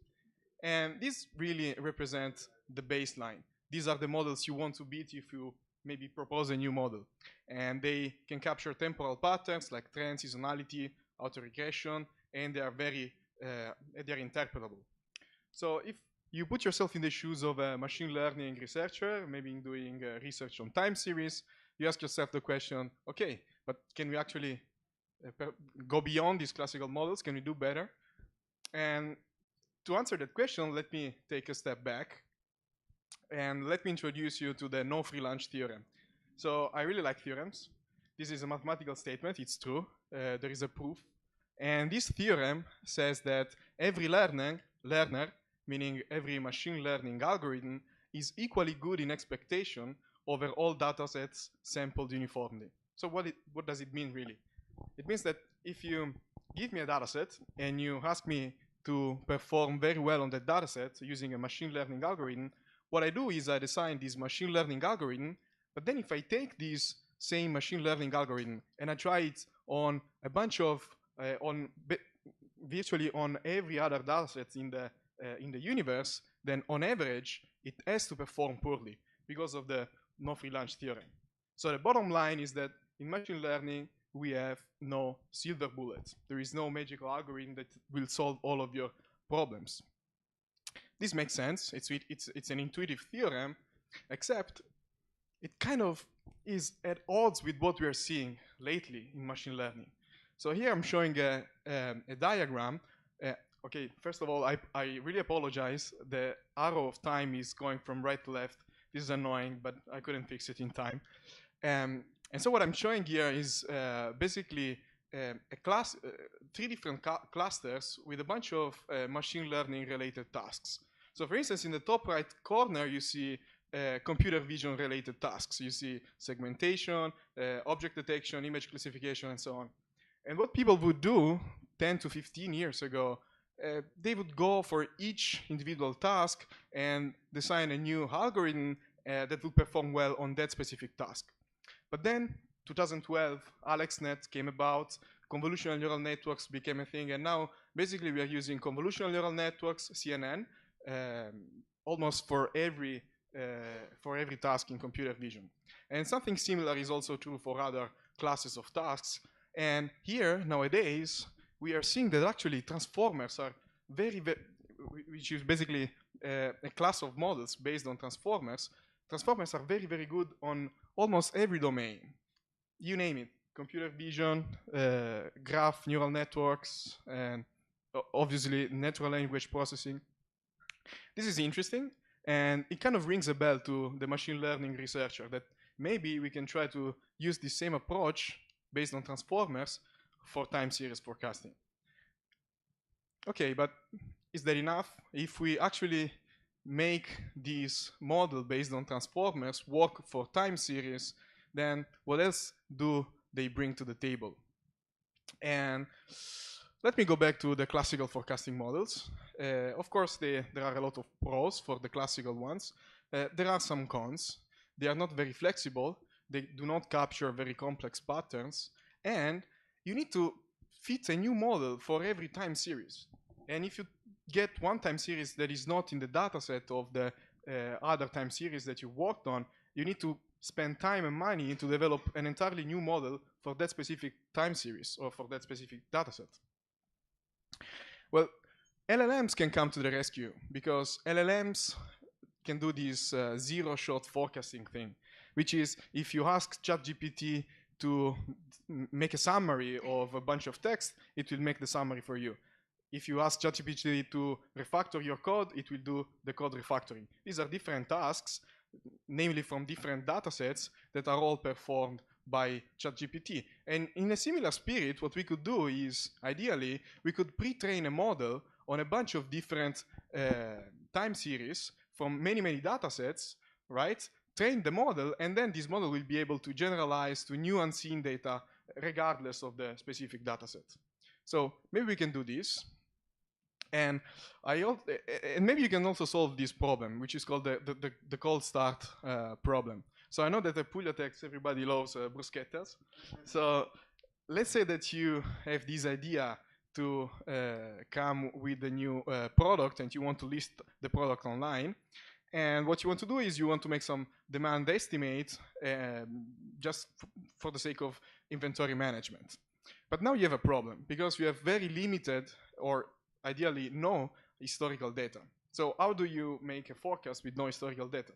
And this really represents the baseline. These are the models you want to beat if you maybe propose a new model. And they can capture temporal patterns like trend, seasonality, autoregression, and they are they're interpretable. So if you put yourself in the shoes of a machine learning researcher, maybe doing research on time series, you ask yourself the question, okay, but can we actually go beyond these classical models? Can we do better? And to answer that question, let me take a step back and let me introduce you to the no free lunch theorem. So I really like theorems. This is a mathematical statement. It's true. There is a proof. And this theorem says that every learner, meaning every machine learning algorithm, is equally good in expectation over all data sets sampled uniformly. So what does it mean really? It means that if you give me a data set and you ask me to perform very well on that data set using a machine learning algorithm, what I do is I design this machine learning algorithm, but then if I take this same machine learning algorithm and I try it on a bunch of, virtually on every other data set in the universe, then on average, it has to perform poorly because of the no free lunch theorem. So the bottom line is that in machine learning, we have no silver bullet. There is no magical algorithm that will solve all of your problems. This makes sense. It's an intuitive theorem, except it kind of is at odds with what we are seeing lately in machine learning. So here I'm showing a diagram. Okay, first of all, I really apologize. The arrow of time is going from right to left. This is annoying, but I couldn't fix it in time. And so what I'm showing here is basically three different clusters with a bunch of machine learning related tasks. So for instance, in the top right corner, you see computer vision related tasks. You see segmentation, object detection, image classification, and so on. And what people would do 10 to 15 years ago they would go for each individual task and design a new algorithm that will perform well on that specific task. But then, 2012, AlexNet came about, convolutional neural networks became a thing, and now basically we are using convolutional neural networks, CNN, almost for every task in computer vision. And something similar is also true for other classes of tasks. And here, nowadays, we are seeing that actually transformers are which is basically a class of models based on transformers. Transformers are very, very good on almost every domain. You name it, computer vision, graph neural networks, and obviously natural language processing. This is interesting, and it kind of rings a bell to the machine learning researcher that maybe we can try to use the same approach based on transformers for time series forecasting. Okay, but is that enough? If we actually make this model based on transformers work for time series, then what else do they bring to the table? And let me go back to the classical forecasting models. Of course, there are a lot of pros for the classical ones. There are some cons. They are not very flexible. They do not capture very complex patterns. And you need to fit a new model for every time series. And if you get one time series that is not in the dataset of the other time series that you worked on, you need to spend time and money to develop an entirely new model for that specific time series or for that specific dataset. Well, LLMs can come to the rescue because LLMs can do this zero-shot forecasting thing, which is if you ask ChatGPT to make a summary of a bunch of text, it will make the summary for you. If you ask ChatGPT to refactor your code, it will do the code refactoring. These are different tasks, namely from different datasets that are all performed by ChatGPT. And in a similar spirit, what we could do is, ideally, we could pre-train a model on a bunch of different time series from many, many datasets, right? Train the model, and then this model will be able to generalize to new unseen data regardless of the specific dataset. So maybe we can do this. And maybe you can also solve this problem, which is called the cold start problem. So I know that at PugliaTechs, everybody loves bruschettas. So let's say that you have this idea to come with a new product and you want to list the product online. And what you want to do is you want to make some demand estimate just for the sake of inventory management. But now you have a problem because you have very limited or ideally no historical data. So how do you make a forecast with no historical data?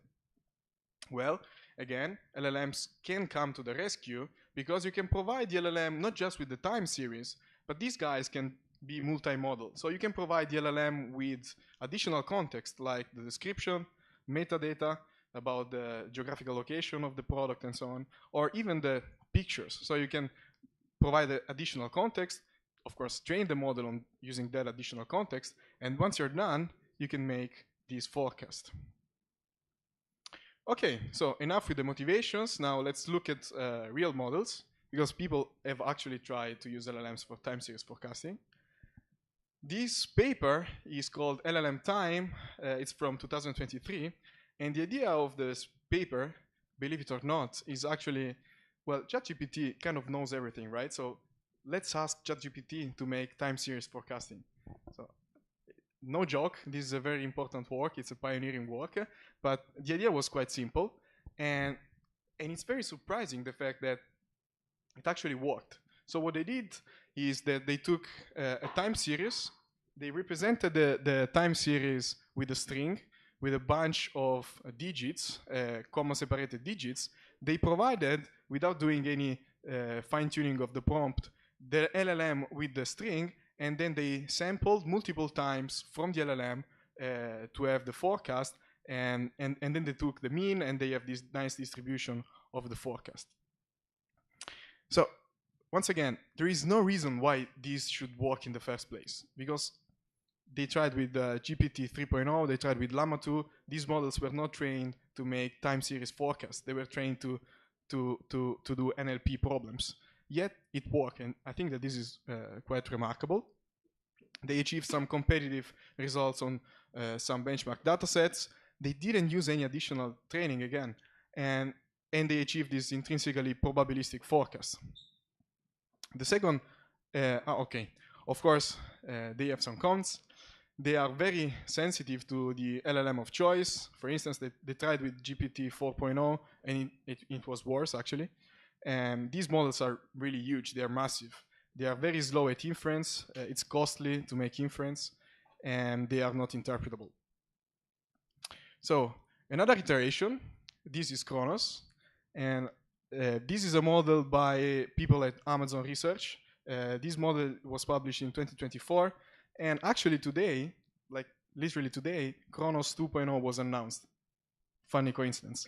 Well, again, LLMs can come to the rescue because you can provide the LLM not just with the time series, but these guys can be multimodal. So you can provide the LLM with additional context like the description, metadata about the geographical location of the product and so on, or even the pictures. So you can provide additional context, of course, train the model on using that additional context, and once you're done, you can make this forecast. Okay, so enough with the motivations. Now let's look at real models, because people have actually tried to use LLMs for time series forecasting. This paper is called LLM Time. It's from 2023, and the idea of this paper, believe it or not, is actually, well, ChatGPT kind of knows everything, right? So let's ask ChatGPT to make time series forecasting. So, no joke, this is a very important work. It's a pioneering work, but the idea was quite simple, and it's very surprising the fact that it actually worked. So what they did is that they took a time series, they represented the time series with a string, with a bunch of digits, comma-separated digits. They provided, without doing any fine-tuning of the prompt, the LLM with the string, and then they sampled multiple times from the LLM to have the forecast, and then they took the mean, and they have this nice distribution of the forecast. So, once again, there is no reason why this should work in the first place, because they tried with GPT 3.0, they tried with Llama 2. These models were not trained to make time series forecasts. They were trained to do NLP problems. Yet it worked, and I think that this is quite remarkable. They achieved some competitive results on some benchmark datasets. They didn't use any additional training again, and they achieved this intrinsically probabilistic forecast. The second, okay, of course, they have some cons. They are very sensitive to the LLM of choice. For instance, they tried with GPT 4.0, and it was worse, actually. And these models are really huge. They are massive. They are very slow at inference. It's costly to make inference, and they are not interpretable. So another iteration, this is Kronos, and this is a model by people at Amazon Research. This model was published in 2024, and actually today, like literally today, Kronos 2.0 was announced. Funny coincidence.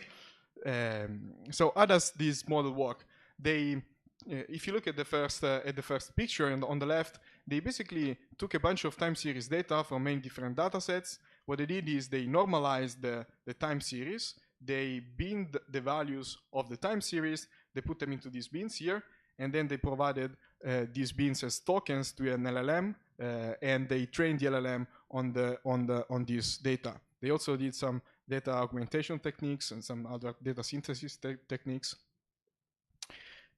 So how does this model work? They, if you look at the first picture and on the left, they basically took a bunch of time series data from many different data sets. What they did is they normalized the time series. They binned the values of the time series. They put them into these bins here, and then they provided these bins as tokens to an LLM, and they trained the LLM on this data. They also did some data augmentation techniques and some other data synthesis techniques.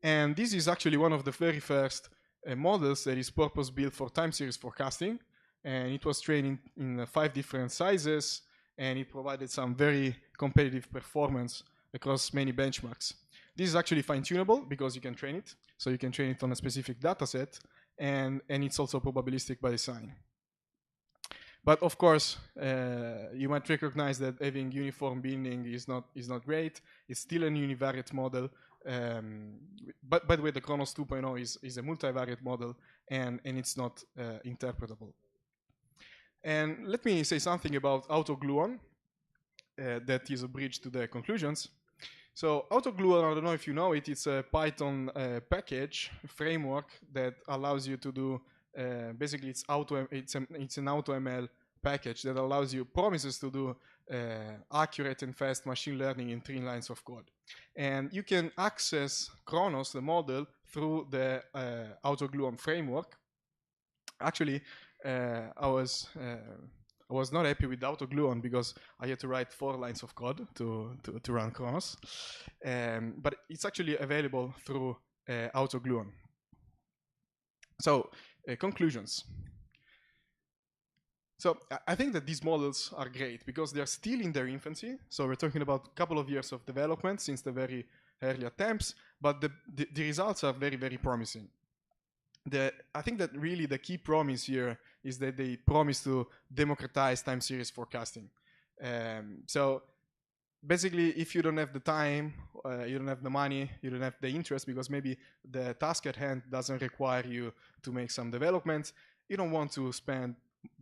And this is actually one of the very first models that is purpose-built for time series forecasting. And it was trained in 5 different sizes, and it provided some very competitive performance across many benchmarks. This is actually fine-tunable because you can train it. So you can train it on a specific data set, and it's also probabilistic by design. But of course, you might recognize that having uniform binning is not great. It's still a univariate model. But by the way, the Kronos 2.0 is a multivariate model, and it's not interpretable. And let me say something about AutoGluon. That is a bridge to the conclusions. So AutoGluon, I don't know if you know it, it's a Python package framework that allows you to do, basically it's an AutoML package that allows you, promises to do accurate and fast machine learning in 3 lines of code. And you can access Kronos, the model, through the AutoGluon framework. Actually, I was not happy with AutoGluon because I had to write 4 lines of code to run Kronos. But it's actually available through AutoGluon. So, conclusions. So I think that these models are great because they're still in their infancy. So we're talking about a couple of years of development since the very early attempts, but the results are very, very promising. I think that really the key promise here is that they promise to democratize time series forecasting. So basically, if you don't have the time, you don't have the money, you don't have the interest, because maybe the task at hand doesn't require you to make some developments, you don't want to spend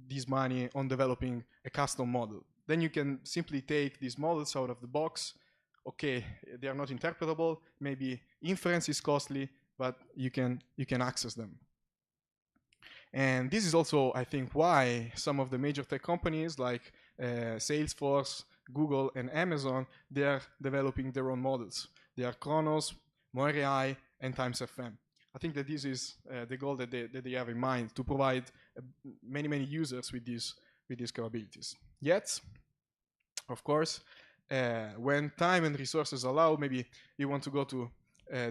this money on developing a custom model. Then you can simply take these models out of the box. Okay, they are not interpretable, maybe inference is costly, but you can access them. And this is also, I think, why some of the major tech companies like Salesforce, Google, and Amazon, they are developing their own models. They are Kronos, MoreAI, and TimesFM. I think that this is the goal that they have in mind, to provide many users with these capabilities. Yet, of course, when time and resources allow, maybe you want to go to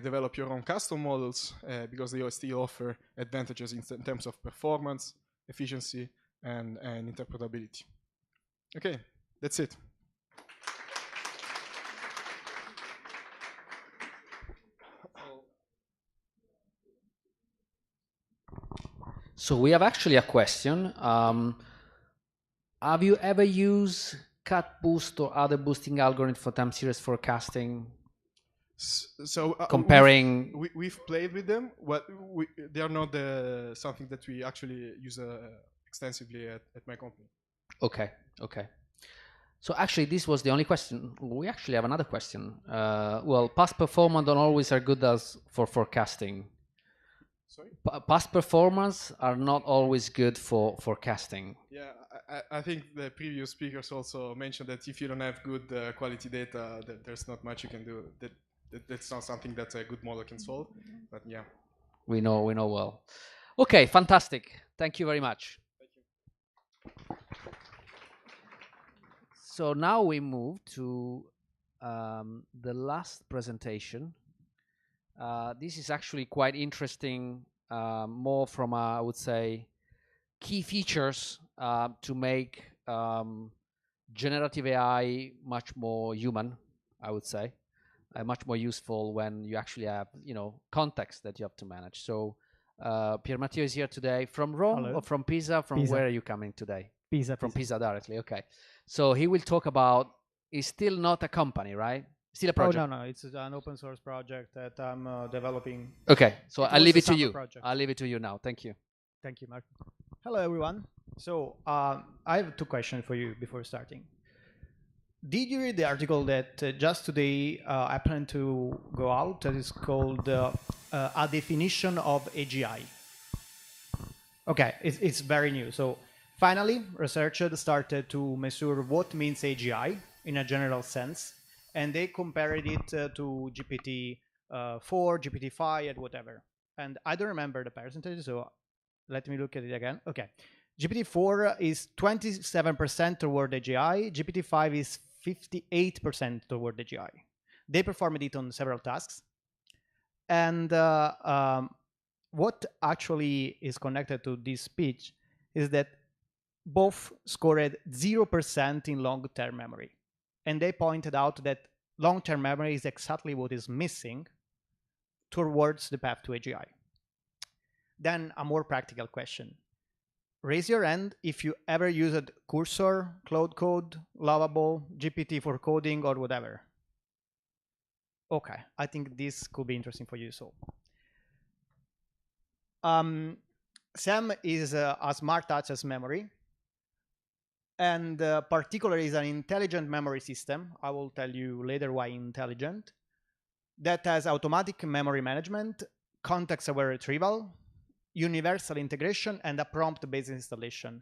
develop your own custom models because they still offer advantages in terms of performance, efficiency, and interpretability. Okay, that's it.
So we have actually a question. Have you ever used cut boost or other boosting algorithm for time series forecasting?
So
comparing,
we've played with them. They are not something that we actually use extensively at my company.
Okay. So actually, this was the only question. We actually have another question. Well, past performance don't always are good as for forecasting.
Sorry?
Past performance are not always good for forecasting.
Yeah, I think the previous speakers also mentioned that if you don't have good quality data, that there's not much you can do. That's not something that a good model can solve. But yeah,
we know well. Okay, fantastic. Thank you very much. So now we move to the last presentation. This is actually quite interesting, more from, I would say, key features to make generative AI much more human, I would say, much more useful when you actually have, context that you have to manage. So Pier Matteo is here today from Rome.
Hello.
Or from Pisa? From
Pisa.
where are you coming today?
Pisa.
From Pisa directly, okay. So he will talk about, it's still not a company, right? Still a project?
Oh, no, it's an open source project that I'm developing.
Okay, so I'll leave it to you.
Project.
I'll leave it to you now. Thank you.
Thank you, Mark. Hello, everyone. So I have two questions for you before starting. Did you read the article that just today happened to go out that is called A Definition of AGI? Okay, it's very new. So finally, researchers started to measure what means AGI in a general sense, and they compared it to GPT-4, GPT-5, and whatever. And I don't remember the percentage, so let me look at it again. Okay, GPT-4 is 27% toward AGI, GPT-5 is 58% toward AGI. They performed it on several tasks. And what actually is connected to this speech is that both scored 0% in long-term memory. And they pointed out that long-term memory is exactly what is missing towards the path to AGI. Then a more practical question. Raise your hand if you ever used Cursor, Cloud Code, Lovable, GPT for coding, or whatever. Okay, I think this could be interesting for you. So, SAM is a smart access memory, and particularly is an intelligent memory system. I will tell you later why intelligent. That has automatic memory management, context-aware retrieval, universal integration, and a prompt-based installation.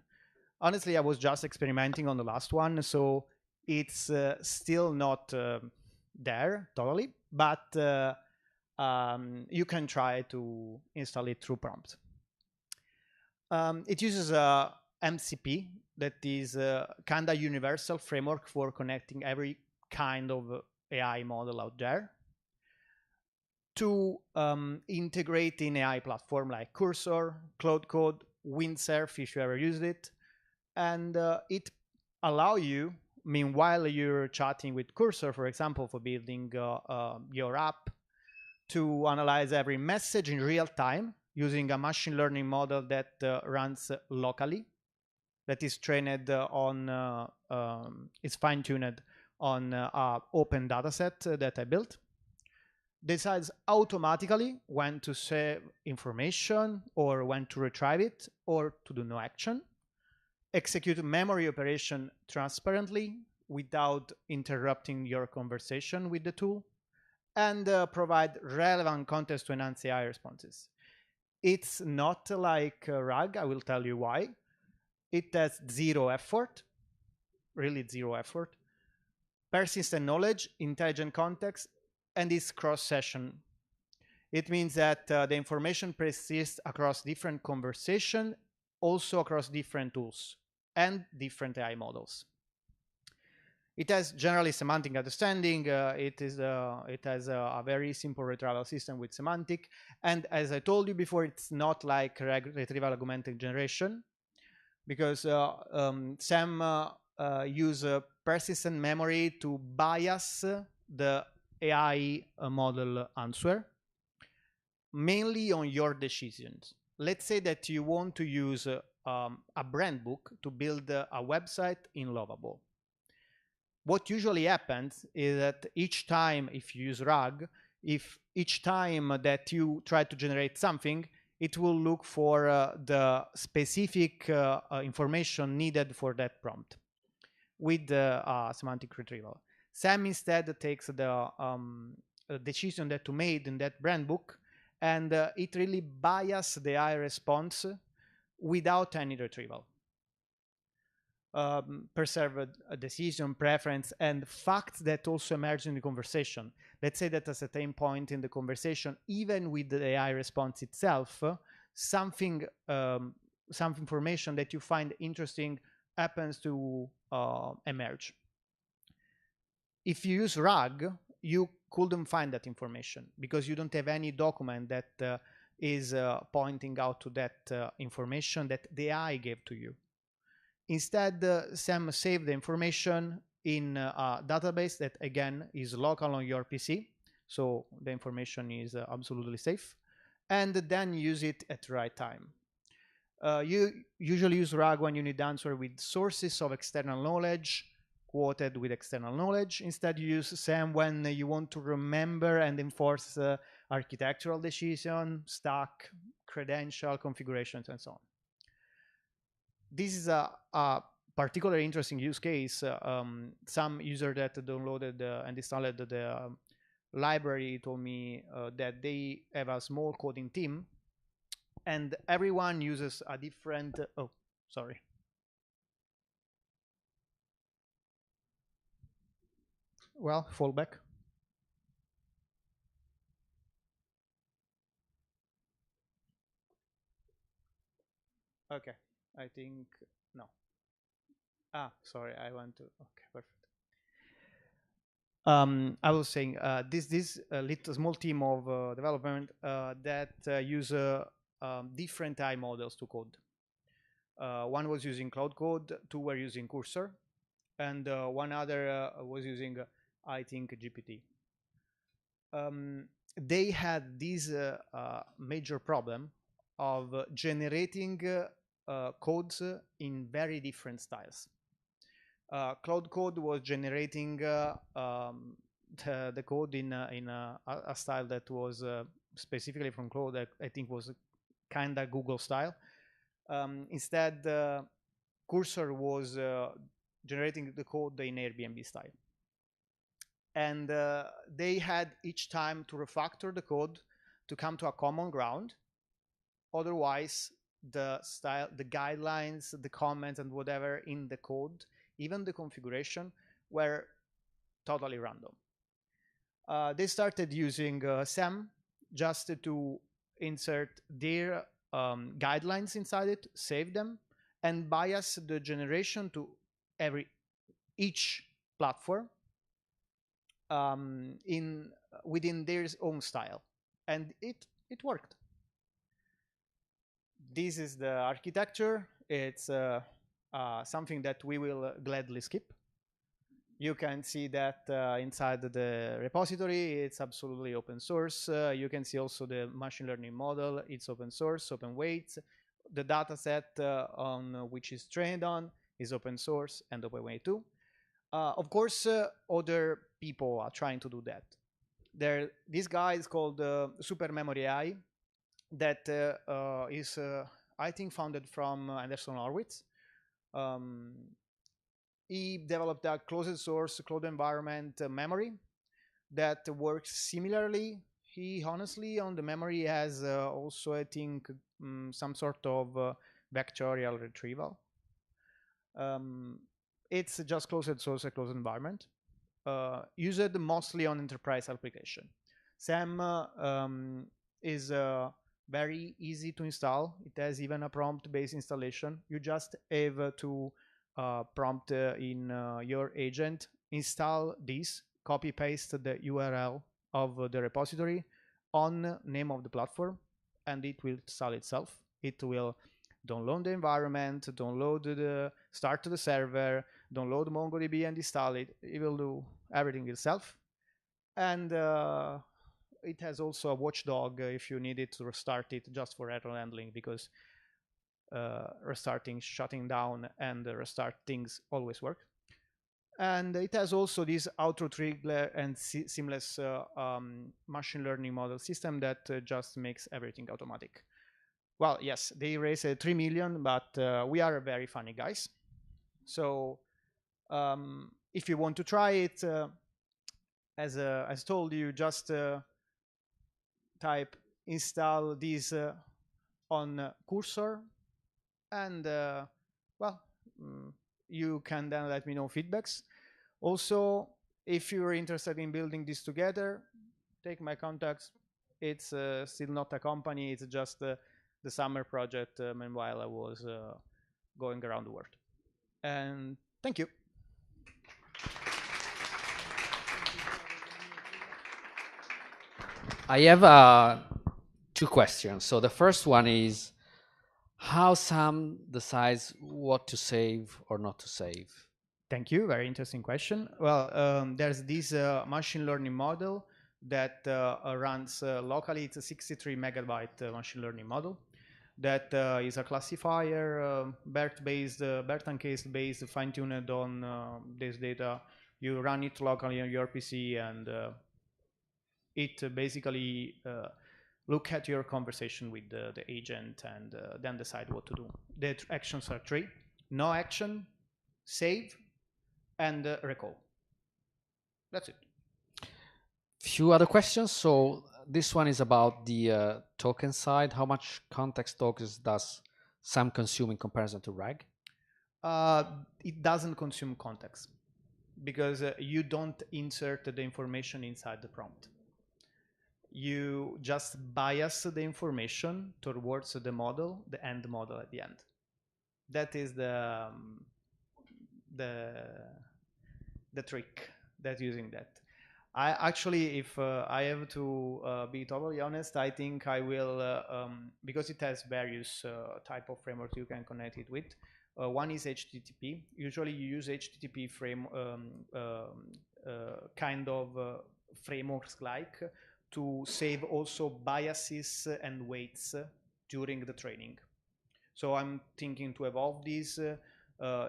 Honestly, I was just experimenting on the last one, so it's still not there totally, but you can try to install it through prompt. It uses a MCP, that is a kind of universal framework for connecting every kind of AI model out there to integrate in AI platform like Cursor, Cloud Code, Windsurf if you ever used it. And it allow you, meanwhile you're chatting with Cursor, for example, for building your app, to analyze every message in real time using a machine learning model that runs locally, that is trained on, is fine-tuned on an open dataset that I built. Decides automatically when to save information or when to retrieve it or to do no action. Execute memory operation transparently without interrupting your conversation with the tool, and provide relevant context to enhance AI responses. It's not like RAG, I will tell you why. It has zero effort, really zero effort, persistent knowledge, intelligent context, and is cross-session. It means that the information persists across different conversations, also across different tools and different AI models. It has generally semantic understanding. It has a very simple retrieval system with semantic. And as I told you before, it's not like retrieval augmented generation, because SAM use persistent memory to bias the AI model answer, mainly on your decisions. Let's say that you want to use a brand book to build a website in Lovable. What usually happens is that each time, if you use RAG, if each time that you try to generate something, it will look for the specific information needed for that prompt with the semantic retrieval. SAM instead takes the decision that you made in that brand book, and it really biases the AI response without any retrieval. Preserve a decision, preference, and facts that also emerge in the conversation. Let's say that at a certain point in the conversation, even with the AI response itself, some information that you find interesting happens to emerge. If you use RAG, you couldn't find that information because you don't have any document that is pointing out to that information that the AI gave to you. Instead, SAM saved the information in a database that, again, is local on your PC. So the information is absolutely safe. And then use it at the right time. You usually use RAG when you need answer with sources of external knowledge, quoted with external knowledge. Instead, you use SAM when you want to remember and enforce architectural decision, stack, credential, configurations, and so on. This is a particularly interesting use case. Some user that downloaded and installed the library told me that they have a small coding team and everyone uses a different, oh, sorry. Well, fallback. Okay, I think, no. Ah, sorry, I want to, okay, perfect. I was saying this little small team of development that use different AI models to code. One was using Cloud Code, two were using Cursor, and one other was using, I think, GPT. They had this major problem of generating codes in very different styles. Cloud Code was generating the code in a style that was specifically from Cloud. I think was kind of Google style. Instead, Cursor was generating the code in Airbnb style. And they had each time to refactor the code to come to a common ground. Otherwise, the style, the guidelines, the comments, and whatever in the code, even the configuration, were totally random. They started using SAM just to insert their guidelines inside it, save them, and bias the generation to each platform within their own style, and it worked. This is the architecture. It's something that we will gladly skip. You can see that inside the repository, it's absolutely open source. You can see also the machine learning model. It's open source, open weights. The data set on which is trained on is open source and open weight too. Of course, other people are trying to do that. This guy is called Super Memory AI that is, I think, founded from Anderson Horowitz. He developed a closed source cloud environment memory that works similarly. He honestly on the memory has also, I think, some sort of vectorial retrieval. It's just closed source, a closed environment, used mostly on enterprise application. SAM is very easy to install. It has even a prompt-based installation. You just have to prompt in your agent, install this, copy-paste the URL of the repository on name of the platform, and it will install itself. It will download the environment, start the server, download MongoDB and install it. It will do everything itself. And it has also a watchdog if you need it to restart it just for error handling, because restarting, shutting down, and restart things always work. And it has also this auto trigger and seamless machine learning model system that just makes everything automatic. Well, yes, they raised 3 million, but we are very funny guys. So if you want to try it, as told you, just type install this on Cursor, and well, you can then let me know feedbacks. Also, if you're interested in building this together, take my contacts. It's still not a company, it's just the summer project. Meanwhile, I was going around the world. And thank you.
I have 2 questions. So the first one is how Sam decides what to save or not to save.
Thank you. Very interesting question. Well, there's this machine learning model that runs locally. It's a 63 megabyte machine learning model that is a classifier, BERT-based, BERT uncased-based, fine-tuned on this data. You run it locally on your PC, and it basically look at your conversation with the agent and then decide what to do. The actions are 3: no action, save, and recall. That's it.
Few other questions. So this one is about the token side. How much context tokens does SAM consume in comparison to RAG?
It doesn't consume context because you don't insert the information inside the prompt. You just bias the information towards the model, the end model at the end. That is the trick that's using that. I actually, if I have to be totally honest, I think I will, because it has various type of frameworks you can connect it with. One is HTTP. Usually you use HTTP kind of frameworks like to save also biases and weights during the training. So I'm thinking to evolve this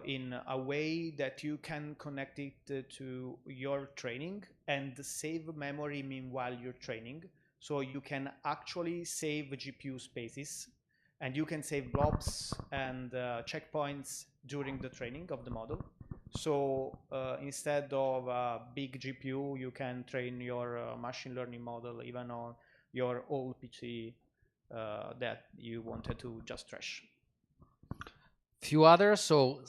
in a way that you can connect it to your training and save memory meanwhile you're training. So you can actually save GPU spaces, and you can save blobs and checkpoints during the training of the model. So instead of a big GPU, you can train your machine learning model even on your old PC that you wanted to just trash.
Few others. So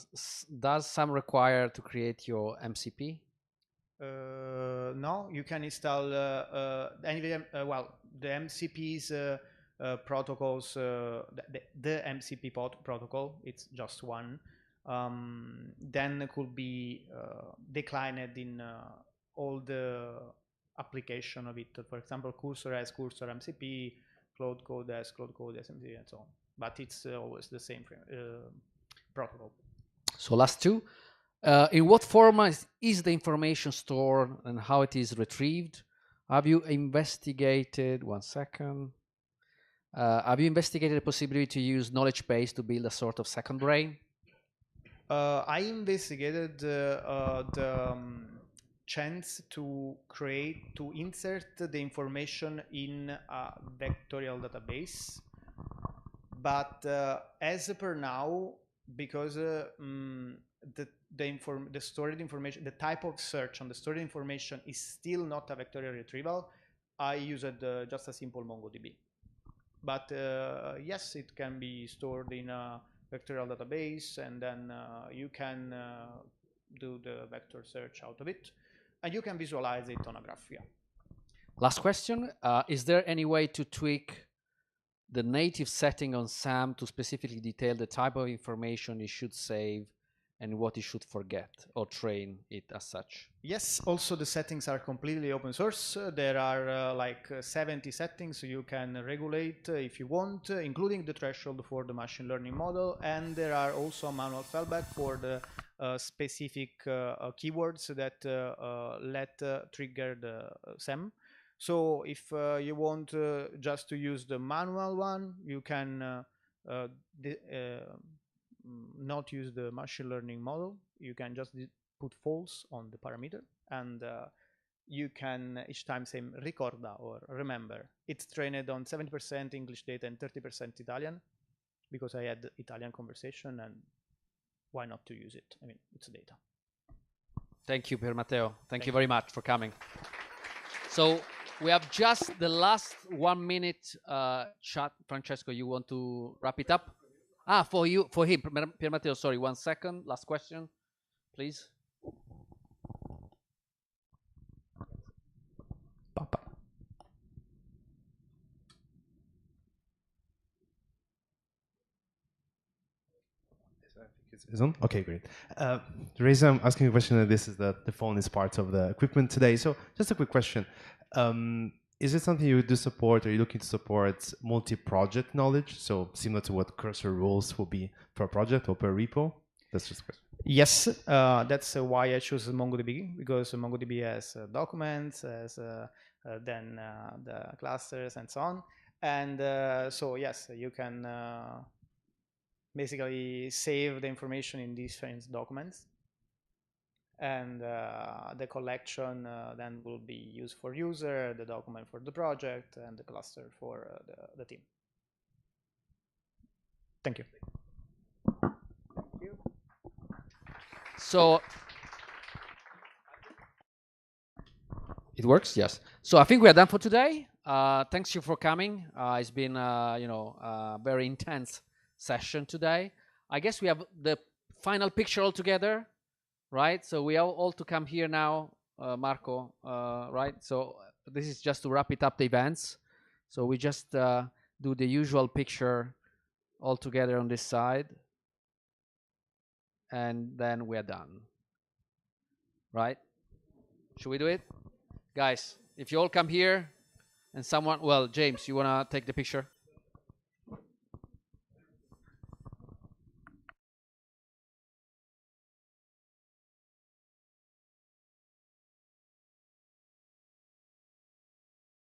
does SAM require to create your MCP?
No, you can install well, the MCP's protocols, the MCP protocol, it's just one. Then could be declined in all the application of it. For example, Cursor has Cursor MCP, Cloud Code has Cloud Code SMC, and so on. But it's always the same protocol.
So last 2. In what format is the information stored and how it is retrieved? Have you investigated, one second, have you investigated the possibility to use knowledge base to build a sort of second brain?
I investigated the chance to insert the information in a vectorial database, but as per now, because the stored information, the type of search on the stored information is still not a vectorial retrieval, I used just a simple MongoDB. But yes, it can be stored in a vectorial database, and then you can do the vector search out of it, and you can visualize it on a graph. Yeah.
Last question. Is there any way to tweak the native setting on SAM to specifically detail the type of information it should save and what it should forget, or train it as such?
Yes, also the settings are completely open source. There are like 70 settings you can regulate if you want, including the threshold for the machine learning model, and there are also manual fallback for the specific keywords that let trigger the SAM. So if you want just to use the manual one, you can not use the machine learning model. You can just put false on the parameter, and you can each time say ricorda or remember. It's trained on 70% English data and 30% Italian, because I had Italian conversation, and why not to use it? I mean, it's data.
Thank you, Pier Matteo. Thank you very much for coming. So we have just the last 1 minute chat. Francesco, you want to wrap it up? For him, Pier Matteo, sorry, 1 second. Last question, please.
Papa. Is on? Okay, great. The reason I'm asking a question like this is that the phone is part of the equipment today. So just a quick question. Is it something you do support? Are you looking to support multi-project knowledge? So similar to what cursor rules will be per project or per repo? That's just a question.
Yes, that's why I chose MongoDB, because MongoDB has documents, has then the clusters and so on. And so yes, you can basically save the information in different documents, and the collection then will be used for user, the document for the project, and the cluster for the team. Thank you.
So it works, yes. So I think we are done for today. Thanks you for coming. It's been a very intense session today. I guess we have the final picture all together, right? So we all to come here now, Marco, right? So this is just to wrap it up the events. So we just do the usual picture all together on this side, and then we're done, right? Should we do it? Guys, if you all come here and someone, well, James, you want to take the picture?